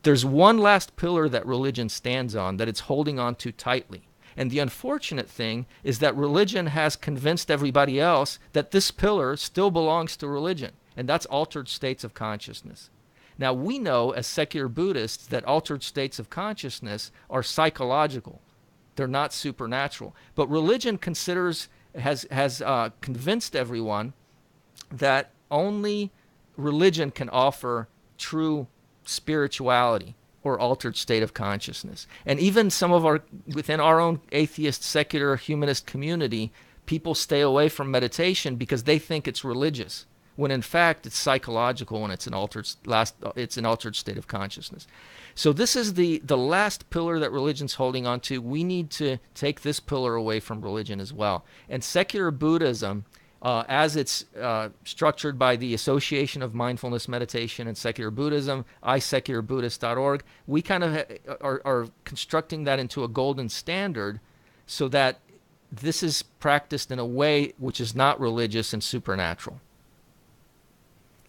There's one last pillar that religion stands on that it's holding on to tightly. And the unfortunate thing is that religion has convinced everybody else that this pillar still belongs to religion, and that's altered states of consciousness. Now, we know as secular Buddhists that altered states of consciousness are psychological. They're not supernatural. But religion has convinced everyone that only religion can offer true spirituality or altered state of consciousness. And even within our own atheist, secular, humanist community, people stay away from meditation because they think it's religious, when in fact it's psychological and it's an altered state of consciousness. So this is the last pillar that religion's holding on to. We need to take this pillar away from religion as well. And secular Buddhism as it's structured by the Association of Mindfulness Meditation and Secular Buddhism, isecularbuddhist.org. We kind of are constructing that into a golden standard so that this is practiced in a way which is not religious and supernatural.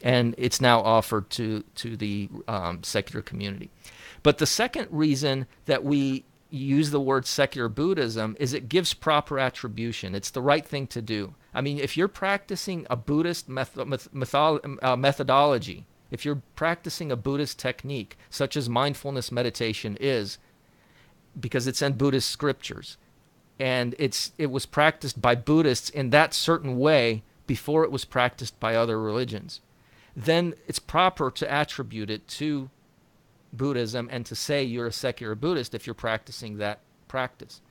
And it's now offered to the secular community. But the second reason that we use the word secular Buddhism is it gives proper attribution. It's the right thing to do. I mean, if you're practicing a Buddhist methodology, if you're practicing a Buddhist technique, such as mindfulness meditation is, because it's in Buddhist scriptures, and it was practiced by Buddhists in that certain way before it was practiced by other religions, then it's proper to attribute it to Buddhism and to say you're a secular Buddhist if you're practicing that practice.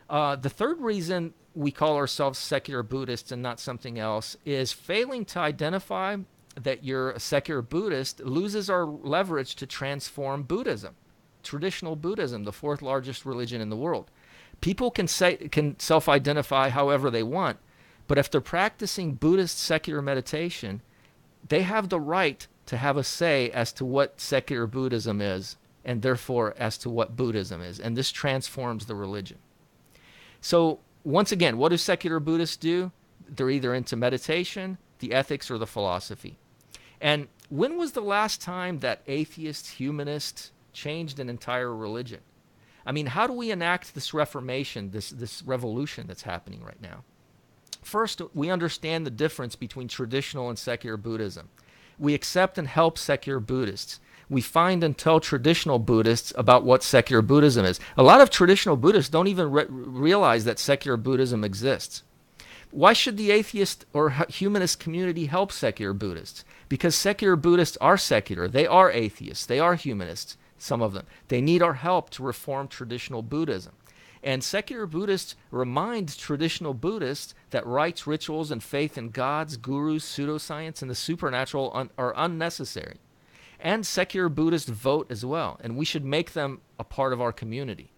The third reason we call ourselves secular Buddhists and not something else is failing to identify that you're a secular Buddhist loses our leverage to transform Buddhism, traditional Buddhism, the fourth largest religion in the world. People can self-identify however they want, but if they're practicing Buddhist secular meditation, they have the right to have a say as to what secular Buddhism is, and therefore as to what Buddhism is. And this transforms the religion. So once again, what do secular Buddhists do? They're either into meditation, the ethics, or the philosophy. And when was the last time that atheists, humanists changed an entire religion? I mean, how do we enact this reformation, this revolution that's happening right now? First, we understand the difference between traditional and secular Buddhism. We accept and help secular Buddhists. We find and tell traditional Buddhists about what secular Buddhism is. A lot of traditional Buddhists don't even realize that secular Buddhism exists. Why should the atheist or humanist community help secular Buddhists? Because secular Buddhists are secular. They are atheists. They are humanists, some of them. They need our help to reform traditional Buddhism. And secular Buddhists remind traditional Buddhists that rites, rituals, and faith in gods, gurus, pseudoscience, and the supernatural are unnecessary. And secular Buddhists vote as well, and we should make them a part of our community.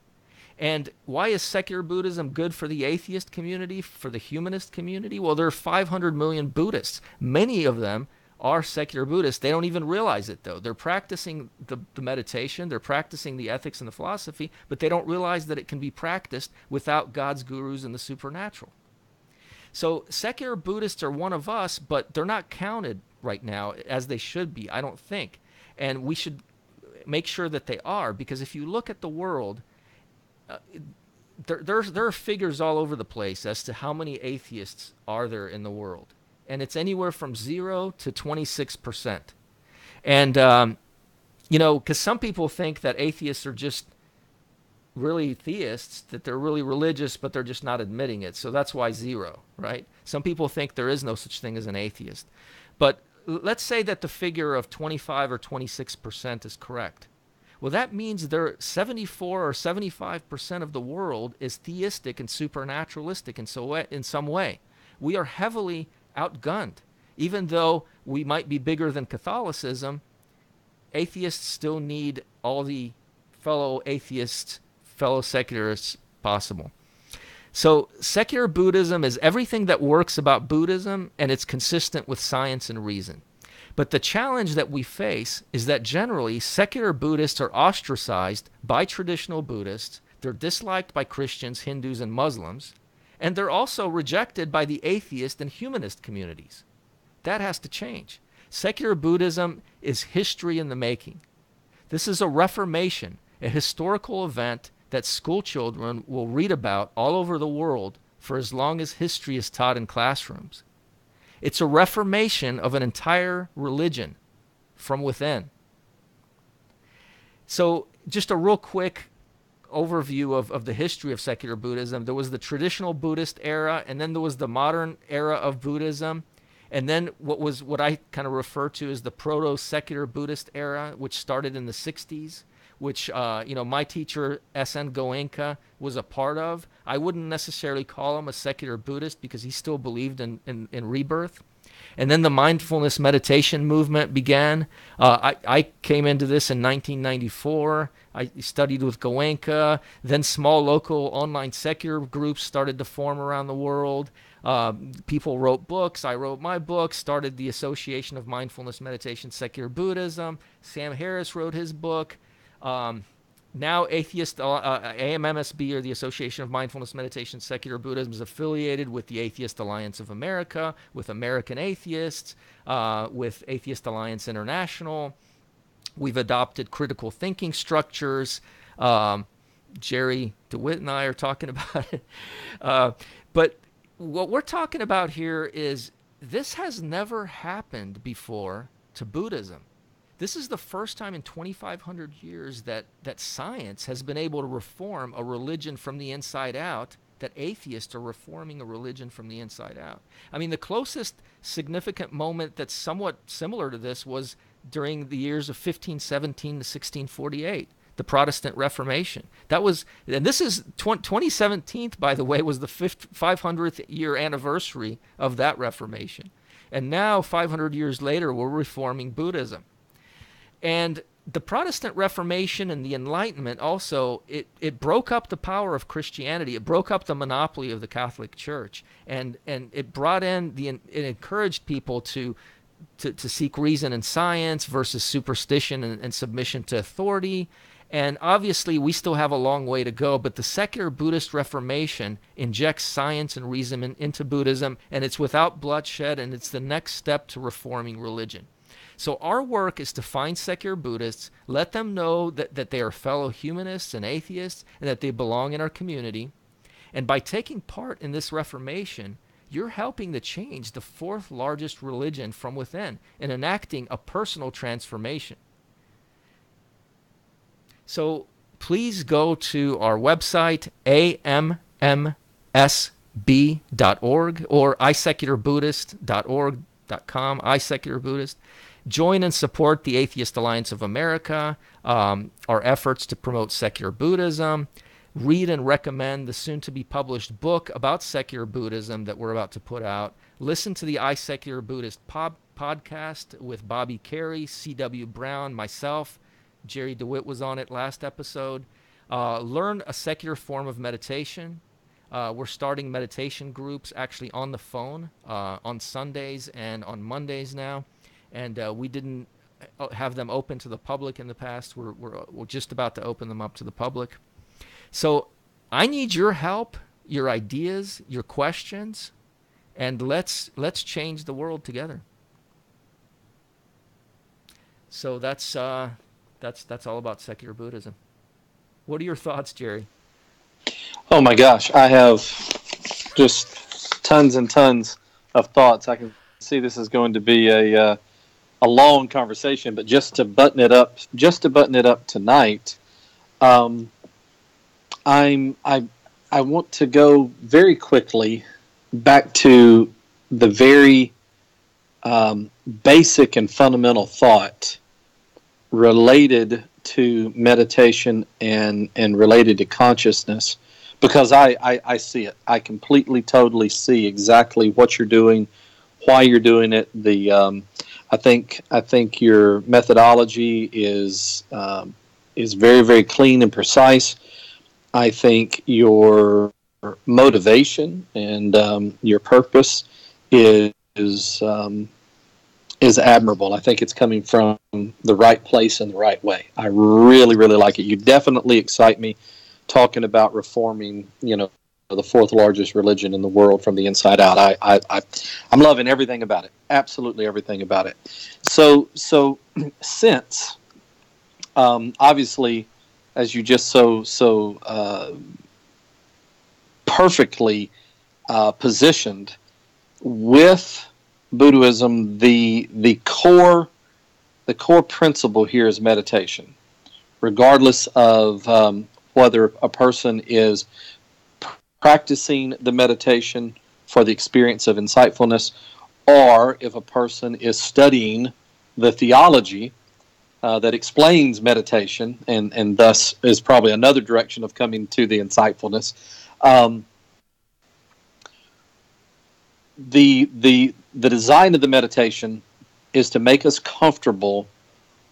And why is secular Buddhism good for the atheist community, for the humanist community? Well, there are 500 million Buddhists. Many of them are secular Buddhists. They don't even realize it, though. They're practicing the meditation, they're practicing the ethics and the philosophy, but they don't realize that it can be practiced without God's gurus and the supernatural. So secular Buddhists are one of us, but they're not counted right now as they should be, I don't think. And we should make sure that they are, because if you look at the world, there are figures all over the place as to how many atheists are there in the world. And it's anywhere from 0 to 26%. And, because some people think that atheists are just really theists, that they're really religious, but they're just not admitting it. So that's why 0, right? Some people think there is no such thing as an atheist. But let's say that the figure of 25 or 26% is correct. Well, that means 74 or 75% of the world is theistic and supernaturalistic in some way. We are heavily outgunned. Even though we might be bigger than Catholicism, atheists still need all the fellow atheists, fellow secularists possible. So secular Buddhism is everything that works about Buddhism, and it's consistent with science and reason. But the challenge that we face is that generally secular Buddhists are ostracized by traditional Buddhists, they're disliked by Christians, Hindus, and Muslims, and they're also rejected by the atheist and humanist communities. That has to change. Secular Buddhism is history in the making. This is a reformation, a historical event that school children will read about all over the world for as long as history is taught in classrooms. It's a reformation of an entire religion from within. So just a real quick overview of the history of secular Buddhism. There was the traditional Buddhist era, and then there was the modern era of Buddhism, and then what I kind of refer to as the proto-secular Buddhist era, which started in the 60s, which my teacher S.N. Goenka was a part of. I wouldn't necessarily call him a secular Buddhist because he still believed in rebirth. And then the mindfulness meditation movement began. I came into this in 1994. I studied with Goenka. Then small local online secular groups started to form around the world. People wrote books. I wrote my book, started the Association of Mindfulness Meditation, Secular Buddhism. Sam Harris wrote his book. Now AMMSB, or the Association of Mindfulness Meditation, Secular Buddhism, is affiliated with the Atheist Alliance of America, with American Atheists, with Atheist Alliance International. We've adopted critical thinking structures. Jerry Dewitt and I are talking about it. But what we're talking about here is this has never happened before to Buddhism. This is the first time in 2,500 years that science has been able to reform a religion from the inside out, that atheists are reforming a religion from the inside out. I mean, the closest significant moment that's somewhat similar to this was during the years of 1517 to 1648, the Protestant Reformation. That was, and this is 2017, by the way, was the 500th year anniversary of that Reformation. And now, 500 years later, we're reforming Buddhism. And the Protestant Reformation and the Enlightenment also, it broke up the power of Christianity. It broke up the monopoly of the Catholic Church. And it brought in, it encouraged people to seek reason and science versus superstition and submission to authority. And obviously, we still have a long way to go, but the secular Buddhist Reformation injects science and reason into Buddhism, and it's without bloodshed, and it's the next step to reforming religion. So our work is to find secular Buddhists, let them know that they are fellow humanists and atheists, and that they belong in our community. And by taking part in this Reformation, you're helping to change the fourth largest religion from within and enacting a personal transformation. So please go to our website, ammsb.org, or isecularbuddhist.org.com, iSecularBuddhist. Join and support the Atheist Alliance of America, our efforts to promote secular Buddhism. Read and recommend the soon-to-be-published book about secular Buddhism that we're about to put out. Listen to the iSecular Buddhist podcast with Bobby Carey, C.W. Brown, myself. Jerry Dewitt was on it last episode. Learn a secular form of meditation. We're starting meditation groups actually on the phone on Sundays and on Mondays now. And we didn't have them open to the public in the past. We're just about to open them up to the public. So I need your help, your ideas, your questions, and let's change the world together. So that's all about secular Buddhism. What are your thoughts, Jerry? Oh my gosh, I have just tons and tons of thoughts. I can see this is going to be a long conversation, but just to button it up tonight, I want to go very quickly back to the very basic and fundamental thought related to meditation and related to consciousness, because I see it. I completely, totally see exactly what you're doing, why you're doing it. I think your methodology is very, very clean and precise. I think your motivation and your purpose is admirable. I think it's coming from the right place and the right way. I really, really like it. You definitely excite me talking about reforming, the fourth largest religion in the world from the inside out. I'm loving everything about it. Absolutely everything about it. So since obviously, as you just so perfectly positioned with Buddhism, the core principle here is meditation, regardless of whether a person is practicing the meditation for the experience of insightfulness, or if a person is studying the theology that explains meditation, and thus is probably another direction of coming to the insightfulness. The design of the meditation is to make us comfortable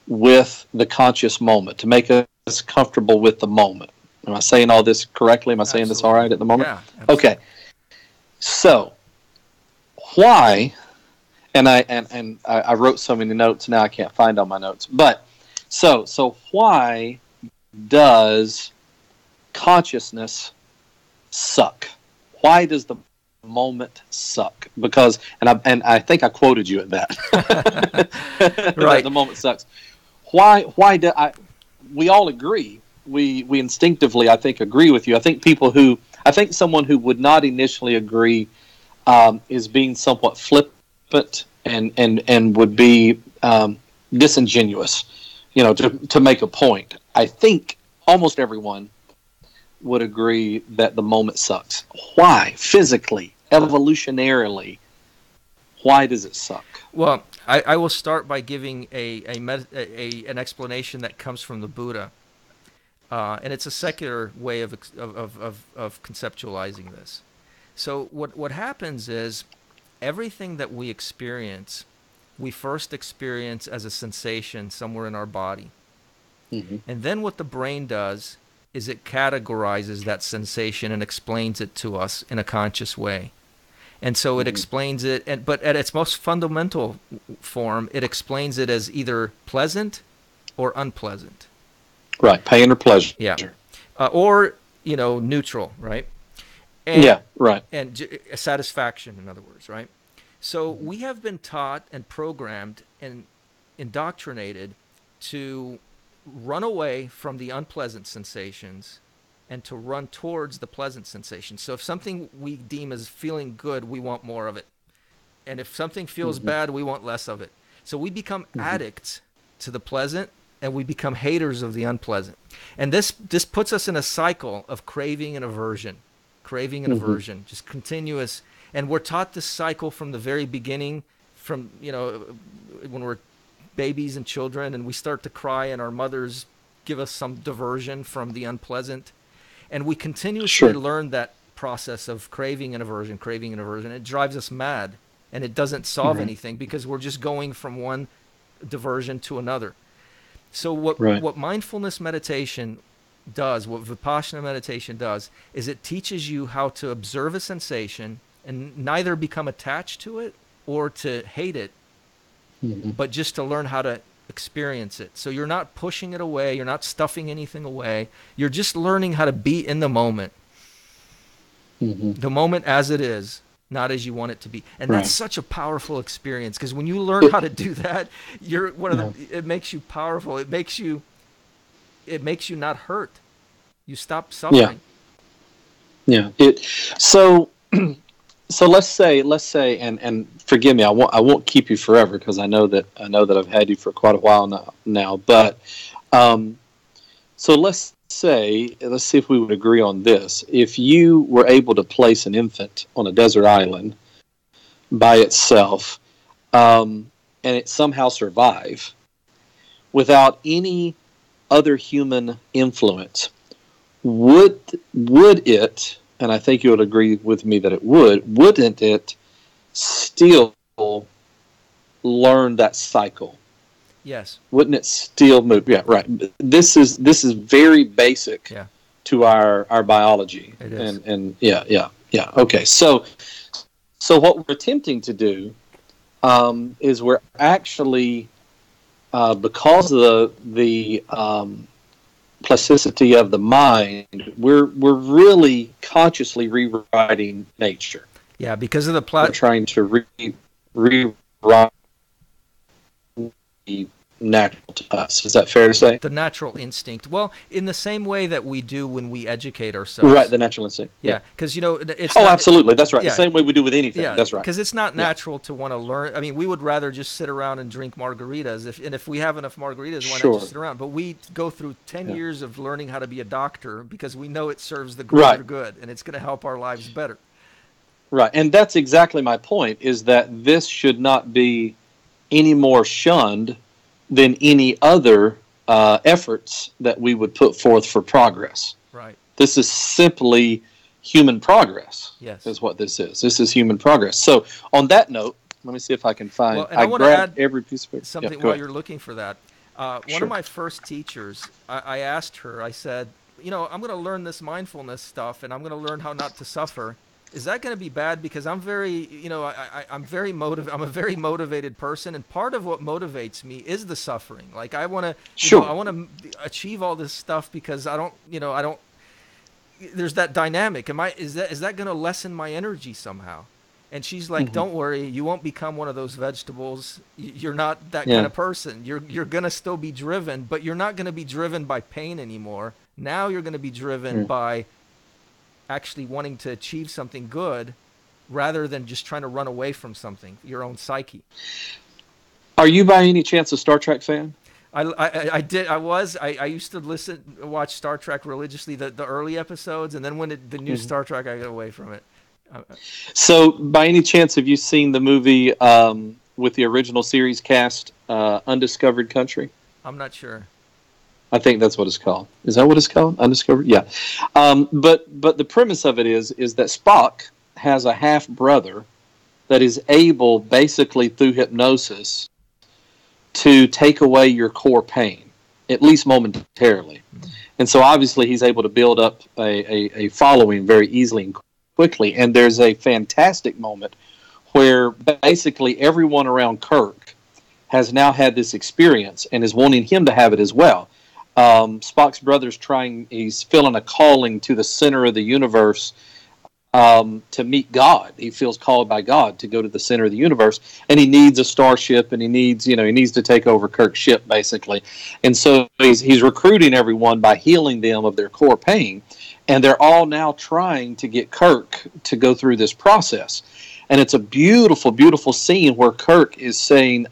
with the conscious moment, to make us comfortable with the moment. Am I saying all this correctly? Am I saying this all right at the moment? Yeah. Absolutely. Okay. So, why, and I wrote so many notes now I can't find all my notes. But so why does consciousness suck? Why does the moment suck? Because I think I quoted you at that. Right. The moment sucks. Why do we all agree? We instinctively, I think, agree with you. I think someone who would not initially agree is being somewhat flippant and would be disingenuous, to make a point. I think almost everyone would agree that the moment sucks. Why? Physically, evolutionarily, why does it suck? Well, I will start by giving an explanation that comes from the Buddha, and it's a secular way of conceptualizing this. So what happens is everything that we experience, we first experience as a sensation somewhere in our body, and then what the brain does is it categorizes that sensation and explains it to us in a conscious way. And so it explains it, but at its most fundamental form, it explains it as either pleasant or unpleasant. Right, pain or pleasure. Yeah. Or, neutral, right? And, yeah, right. And satisfaction, in other words, right? So we have been taught and programmed and indoctrinated to run away from the unpleasant sensations and to run towards the pleasant sensations. So if something we deem as feeling good, we want more of it. And if something feels bad, we want less of it. So we become addicts to the pleasant and we become haters of the unpleasant. And this puts us in a cycle of craving and aversion, just continuous. And we're taught this cycle from the very beginning, from, when we're babies and children, and we start to cry and our mothers give us some diversion from the unpleasant. And we continuously learn that process of craving and aversion. It drives us mad, and it doesn't solve anything because we're just going from one diversion to another. So what mindfulness meditation does, what Vipassana meditation does, is it teaches you how to observe a sensation and neither become attached to it or to hate it, but just to learn how to experience it. So you're not pushing it away, you're not stuffing anything away, you're just learning how to be in the moment. The moment as it is, not as you want it to be. And that's such a powerful experience, because when you learn how to do that, it makes you powerful. It makes you not hurt. You stop suffering. Yeah. So let's say, and forgive me, I won't keep you forever because I know that I've had you for quite a while now. But so let's see if we would agree on this. If you were able to place an infant on a desert island by itself, and it somehow survive without any other human influence, would it? And I think you would agree with me that it wouldn't it still learn that cycle? Yes. Wouldn't it still move? Yeah, right. This is very basic to our biology. It is. And yeah. Okay. So what we're attempting to do is we're actually because of the plasticity of the mind, we're really consciously rewriting nature. Yeah, because of the we're trying to rewrite the natural to us. Is that fair to say? The natural instinct. Well, in the same way that we do when we educate ourselves. Right, the natural instinct. Yeah, because it's. Absolutely, that's right. The same way we do with anything. Yeah, that's right. Because it's not natural to want to learn. I mean, we would rather just sit around and drink margaritas. If we have enough margaritas, why not just sit around? But we go through 10 years of learning how to be a doctor because we know it serves the greater good and it's going to help our lives better. Right, and that's exactly my point. Is that this should not be any more shunned than any other efforts that we would put forth for progress. Right. This is simply human progress. Yes. Is what this is. This is human progress. So on that note, let me see if I can find. Well, and I want to add every piece of something while you're looking for that. One of my first teachers, I asked her, I said, I'm going to learn this mindfulness stuff and I'm going to learn how not to suffer. is that going to be bad? Because I'm very, I'm very I'm a very motivated person, and part of what motivates me is the suffering. Like I want to, I Sure. want to achieve all this stuff because I don't. There's that dynamic. Is that going to lessen my energy somehow? And she's like, Hmm. "Don't worry, you won't become one of those vegetables. You're not that kind Yeah. of person. You're gonna still be driven, but you're not gonna be driven by pain anymore. Now you're gonna be driven Mm. by actually wanting to achieve something good, rather than just trying to run away from something, your own psyche." Are you by any chance a Star Trek fan? I did I used to watch Star Trek religiously, the early episodes, and then when the new Hmm. Star Trek, I got away from it. So, by any chance, have you seen the movie with the original series cast, Undiscovered Country? I'm not sure. I think that's what it's called. Is that what it's called? Undiscovered? Yeah. But the premise of it is that Spock has a half brother that is able, basically through hypnosis, to take away your core pain, at least momentarily. And so obviously he's able to build up a following very easily and quickly. And there's a fantastic moment where basically everyone around Kirk has now had this experience and is wanting him to have it as well. Spock's brother's he's feeling a calling to the center of the universe, to meet God. He feels called by God to go to the center of the universe, and he needs a starship, and he needs to take over Kirk's ship, basically. And so he's recruiting everyone by healing them of their core pain, and they're all now trying to get Kirk to go through this process. And it's a beautiful, beautiful scene where Kirk is saying,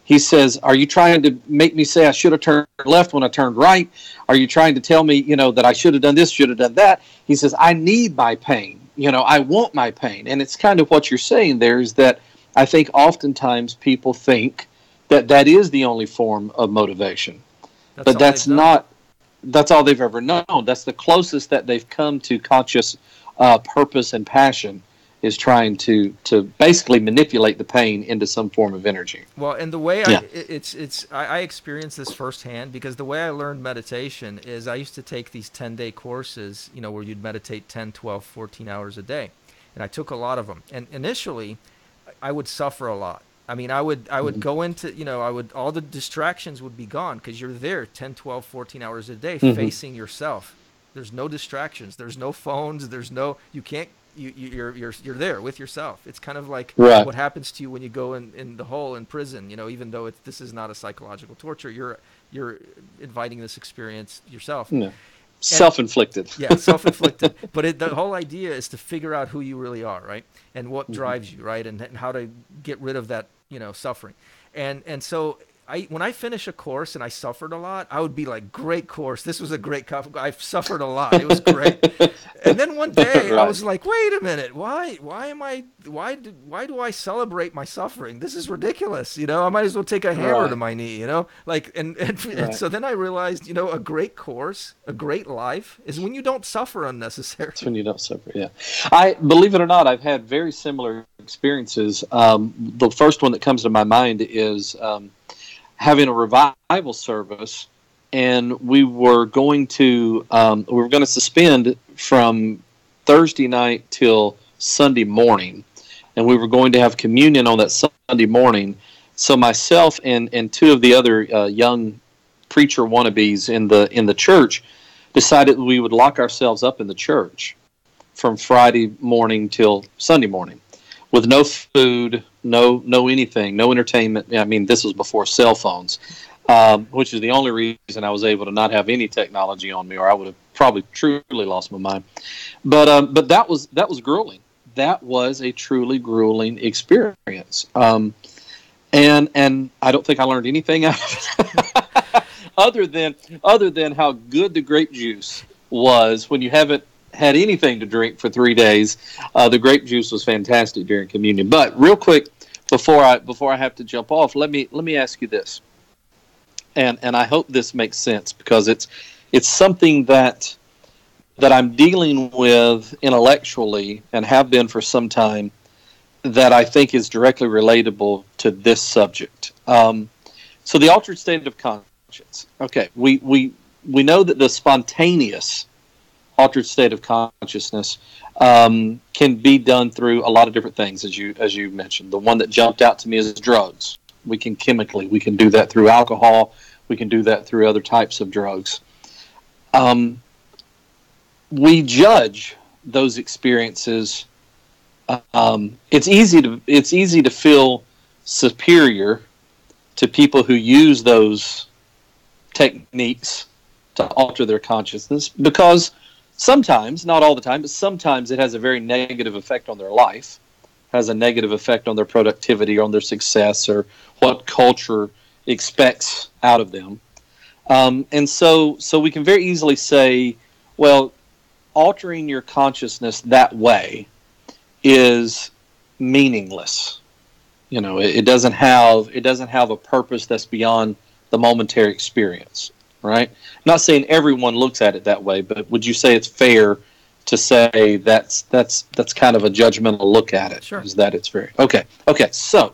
he says, "Are you trying to make me say I should have turned left when I turned right? Are you trying to tell me, that I should have done this, should have done that?" He says, "I need my pain. I want my pain." And it's kind of what you're saying there, is that I think oftentimes people think that that is the only form of motivation. That's But all they've that's known. not, that's all they've ever known. That's the closest that they've come to conscious purpose and passion, is trying to basically manipulate the pain into some form of energy. Well, and the way Yeah. I experienced this firsthand, because the way I learned meditation is I used to take these 10-day courses, where you'd meditate 10, 12, 14 hours a day. And I took a lot of them. And initially, I would suffer a lot. I mean, I would go into, all the distractions would be gone, because you're there 10, 12, 14 hours a day Mm-hmm. facing yourself. There's no distractions. There's no phones. You can't, you're there with yourself. It's kind of like Right. what happens to you when you go in the hole in prison. Even though this is not a psychological torture, you're inviting this experience yourself. No. And Self-inflicted. yeah, self-inflicted. But the whole idea is to figure out who you really are, right? And what Mm-hmm. drives you, right? And how to get rid of that, suffering. And so when I finish a course and I suffered a lot, I would be like, "Great course. This was a great cup. I've suffered a lot. It was great." And then one day I Right. was like, "Wait a minute. Why do I celebrate my suffering? This is ridiculous. I might as well take a hammer to Right. my knee, Like, and Right. so then I realized, a great course, a great life is when you don't suffer It's unnecessarily. when you don't suffer. Yeah. I believe it or not, I've had very similar experiences. The first one that comes to my mind is having a revival service, and we were going to suspend from Thursday night till Sunday morning, and we were going to have communion on that Sunday morning. So myself and two of the other young preacher wannabes in the church decided we would lock ourselves up in the church from Friday morning till Sunday morning, with no food, no anything, no entertainment. I mean, this was before cell phones, which is the only reason I was able to not have any technology on me, or I would have probably truly lost my mind. But that was grueling. That was a truly grueling experience. And I don't think I learned anything out of it, other than how good the grape juice was when you haven't had anything to drink for 3 days. The grape juice was fantastic during communion. But real quick, before I have to jump off, let me ask you this, and I hope this makes sense, because it's something that I'm dealing with intellectually and have been for some time, that I think is directly relatable to this subject. So the altered state of conscience. Okay, we know that the spontaneous altered state of consciousness can be done through a lot of different things, as you mentioned. The one that jumped out to me is drugs. We can do that through alcohol. We can do that through other types of drugs. We judge those experiences. It's easy to feel superior to people who use those techniques to alter their consciousness, because sometimes, not all the time, but sometimes it has a very negative effect on their life, has a negative effect on their productivity, or on their success, or what culture expects out of them. And so we can very easily say, well, altering your consciousness that way is meaningless. It doesn't have a purpose that's beyond the momentary experience, right? I'm not saying everyone looks at it that way, but would you say it's fair to say that's kind of a judgmental look at it? Sure. Is that it's very okay? So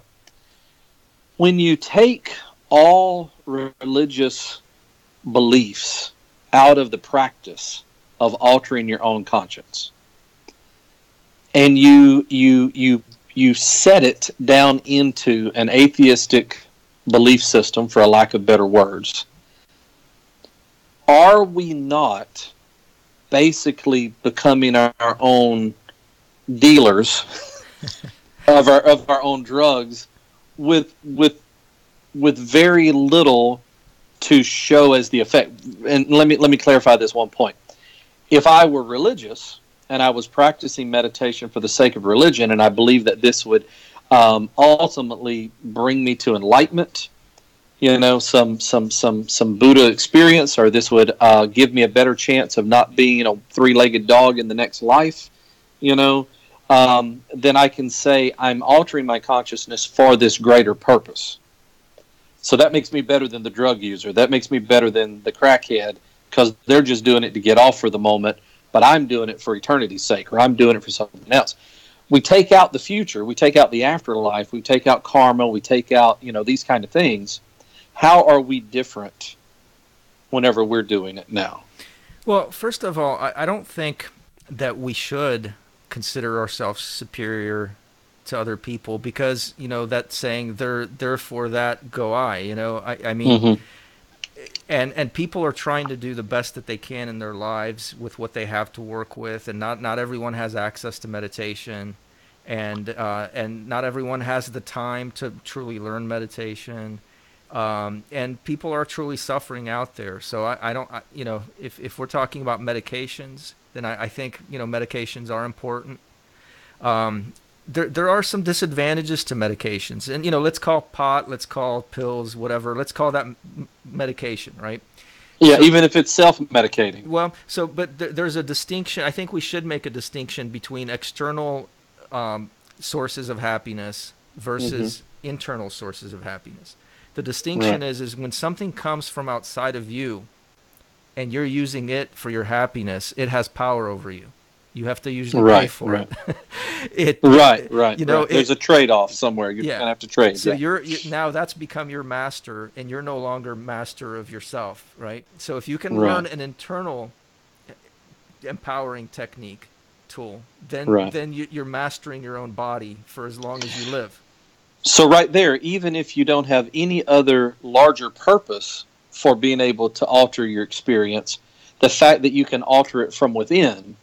when you take all religious beliefs out of the practice of altering your own conscience, and you set it down into an atheistic belief system, for a lack of better words, are we not basically becoming our own dealers of our own drugs, with very little to show as the effect? And let me clarify this one point. If I were religious and I was practicing meditation for the sake of religion, and I believe that this would ultimately bring me to enlightenment, some Buddha experience, or this would give me a better chance of not being a three-legged dog in the next life, then I can say I'm altering my consciousness for this greater purpose. So that makes me better than the drug user. That makes me better than the crackhead, because they're just doing it to get off for the moment, but I'm doing it for eternity's sake, or I'm doing it for something else. We take out the future, we take out the afterlife, we take out karma, we take out, these kind of things. How are we different whenever we're doing it now? Well, first of all, I don't think that we should consider ourselves superior to other people, because, that saying, therefore that go I, I mean, Mm-hmm. and people are trying to do the best that they can in their lives with what they have to work with, and not everyone has access to meditation, and not everyone has the time to truly learn meditation, and people are truly suffering out there. So if we're talking about medications, then I think medications are important. There are some disadvantages to medications, and let's call pot, let's call pills, whatever, let's call that medication, right? Yeah, so, even if it's self-medicating. Well, but there's a distinction. I think we should make a distinction between external sources of happiness versus internal sources of happiness. The distinction is when something comes from outside of you, and you're using it for your happiness, it has power over you. You have to usually pay for it. There's a trade-off somewhere. You're going to have to trade. So you're now that's become your master, and you're no longer master of yourself, right? So if you can learn an internal empowering technique tool, then you're mastering your own body for as long as you live. So right there, even if you don't have any other larger purpose for being able to alter your experience, the fact that you can alter it from within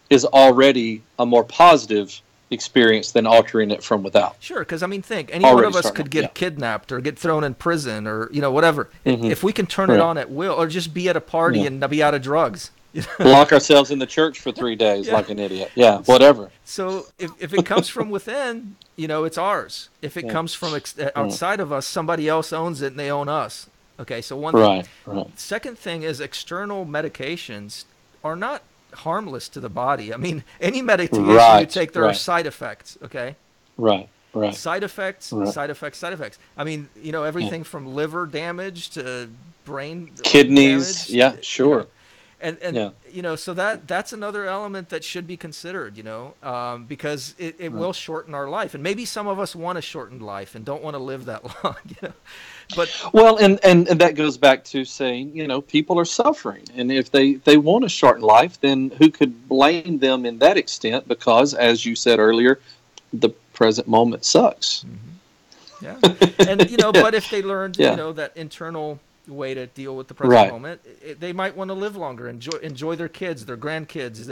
is already a more positive experience than altering it from without. Sure, because think, any one of us could get kidnapped or get thrown in prison or whatever. If we can turn it on at will, or just be at a party and be out of drugs. Lock ourselves in the church for 3 days like an idiot. Yeah, whatever. So if it comes from within, it's ours. If it comes from outside of us, somebody else owns it and they own us. Okay, so one thing. Right. Second thing is external medications are not harmless to the body. Any medication you take, there are side effects, okay? Right. Side effects. Everything from liver damage to brain kidneys, damage, sure. And Yeah. so that's another element that should be considered, because it Right. will shorten our life, and maybe some of us want a shortened life and don't want to live that long, but Well, and that goes back to saying, people are suffering. And if they want a shortened life, then who could blame them in that extent? Because, as you said earlier, the present moment sucks. yeah, and but if they learned, Yeah. that internal way to deal with the present Right. moment, they might want to live longer, enjoy their kids, their grandkids,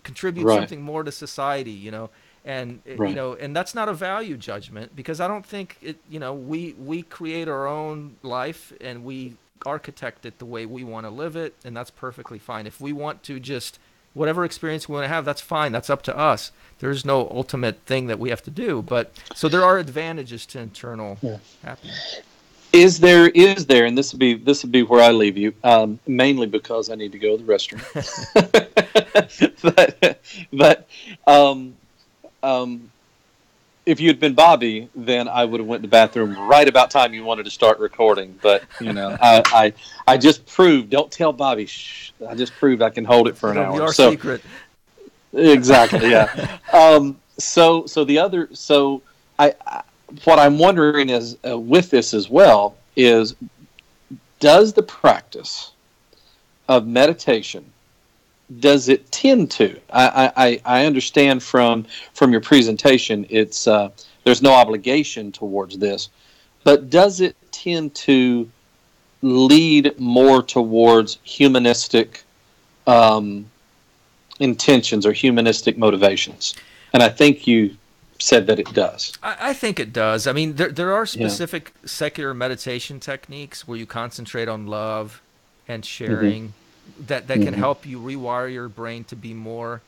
contribute Right. something more to society, and Right. and that's not a value judgment, because I don't think we create our own life and we architect it the way we want to live it, and that's perfectly fine. If we want to just whatever experience we want to have, that's fine. That's up to us. There's no ultimate thing that we have to do, but so there are advantages to internal Yeah. happiness. Is there, and this would be where I leave you, mainly because I need to go to the restroom. but um, um, if you had been Bobby, then I would have went to the bathroom right about time you wanted to start recording. But I just proved. Don't tell Bobby. Shh, I just proved I can hold it for an It'll be hour. our So secret. exactly, yeah. So the other, I what I'm wondering is, with this as well, is does the practice of meditation, does it tend to? I understand from your presentation, it's there's no obligation towards this, but does it tend to lead more towards humanistic um, intentions or humanistic motivations? And I think you said that it does. I think it does. I mean, there are Yeah. specific secular meditation techniques where you concentrate on love and Mm-hmm. sharing that can Mm-hmm. help you rewire your brain to be more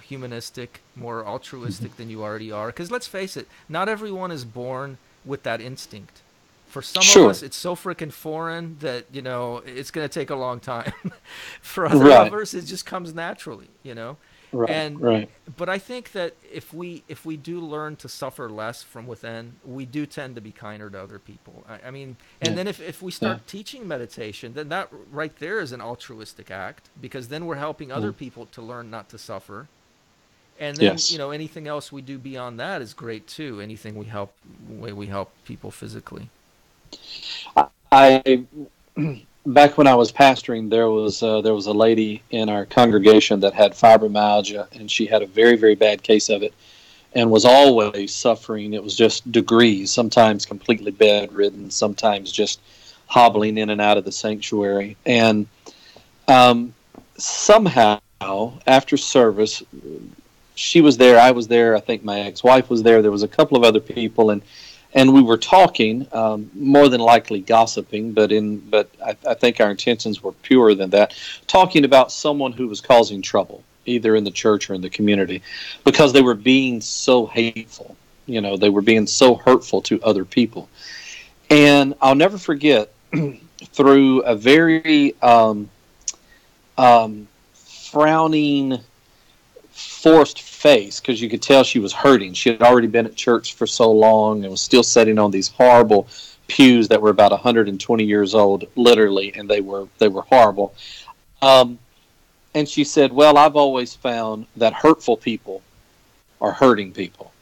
humanistic, more Mm-hmm. altruistic than you already are. Because let's face it, not everyone is born with that instinct. For some of Sure. us, it's so freaking foreign that it's going to take a long time. For other of Right. us, it just comes naturally. Right. And Right. but I think that if we do learn to suffer less from within, we do tend to be kinder to other people. I mean, and Yeah. then if we Yeah. start teaching meditation, then that right there is an altruistic act, because then we're helping other Mm. people to learn not to suffer. And then Yes. anything else we do beyond that is great too. Anything way we help people physically. I back when I was pastoring, there was a lady in our congregation that had fibromyalgia, and she had a very very bad case of it, and was always suffering. It was just degrees, sometimes completely bedridden, sometimes just hobbling in and out of the sanctuary. And um, somehow, after service, she was there, I was there, I think my ex-wife was there. There was a couple of other people, and we were talking, more than likely gossiping, but I think our intentions were purer than that, talking about someone who was causing trouble, either in the church or in the community, because they were being so hateful. They were being so hurtful to other people. And I'll never forget, through a very frowning, forced face, because you could tell she was hurting. She had already been at church for so long and was still sitting on these horrible pews that were about 120 years old, literally, and they were horrible. Um, and she said, "Well, I've always found that hurtful people are hurting people.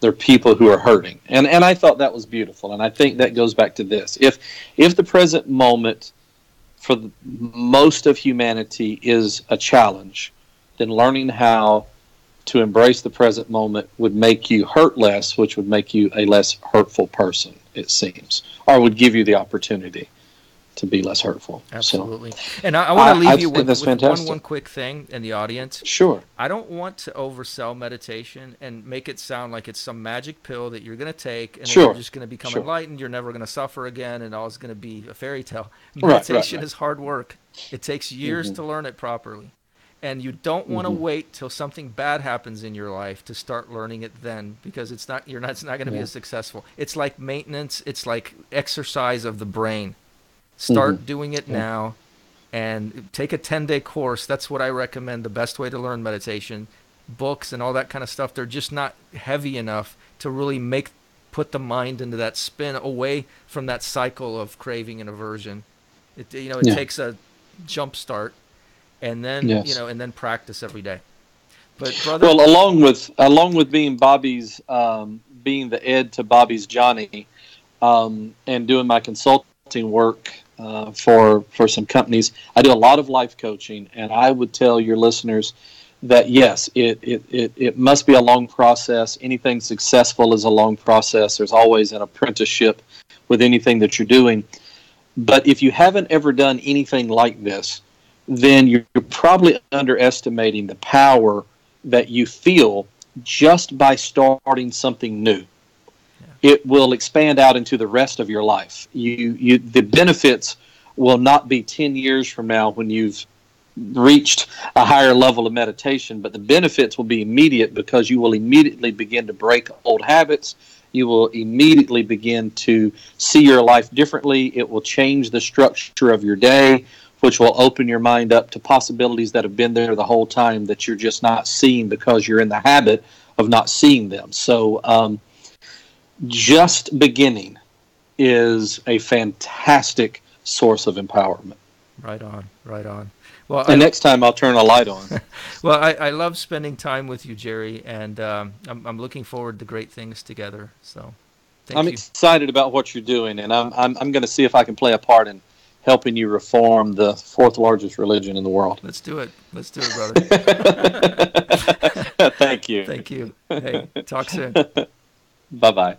They're people who are hurting." And I thought that was beautiful. And I think that goes back to this: if the present moment for most of humanity is a challenge, then learning how to embrace the present moment would make you hurt less, which would make you a less hurtful person, it seems, or would give you the opportunity to be less hurtful. So Absolutely. And I want to I leave you think that's with one fantastic. quick thing in the audience. Sure. I don't want to oversell meditation and make it sound like it's some magic pill that you're going to take and then you're Sure. just going to become Sure. enlightened. You're never going to suffer again and all is going to be a fairy tale. Right. Right. Meditation Right. is hard work. It takes years Mm-hmm. to learn it properly. And you don't want to Mm-hmm. wait till something bad happens in your life to start learning it then, because it's not going to be Yeah. as successful. It's like maintenance. It's like exercise of the brain. Mm-hmm. Start doing it Yeah. now and take a 10-day course. That's what I recommend. The best way to learn meditation. Books and all that kind of stuff, they're just not heavy enough to really put the mind into that spin away from that cycle of craving and aversion. It Yeah. takes a jump start, and then Yes. and then practice every day. But brother, Well, along with being Bobby's, being the Ed to Bobby's Johnny, and doing my consulting work for some companies, I do a lot of life coaching, and I would tell your listeners that yes, it must be a long process. Anything successful is a long process. There's always an apprenticeship with anything that you're doing. But if you haven't ever done anything like this, then you're probably underestimating the power that you feel just by starting something new. It will expand out into the rest of your life. The benefits will not be 10 years from now when you've reached a higher level of meditation, but the benefits will be immediate because you will immediately begin to break old habits. You will immediately begin to see your life differently. It will change the structure of your day, which will open your mind up to possibilities that have been there the whole time that you're just not seeing because you're in the habit of not seeing them. So just beginning is a fantastic source of empowerment. right on, right on. Well, And next time I'll turn a light on. well, I love spending time with you, Jerry, and I'm looking forward to great things together. So, I'm thank you. excited about what you're doing, and I'm going to see if I can play a part in helping you reform the fourth largest religion in the world. Let's do it. Let's do it, brother. Thank you. Thank you. Hey, talk soon. Bye-bye.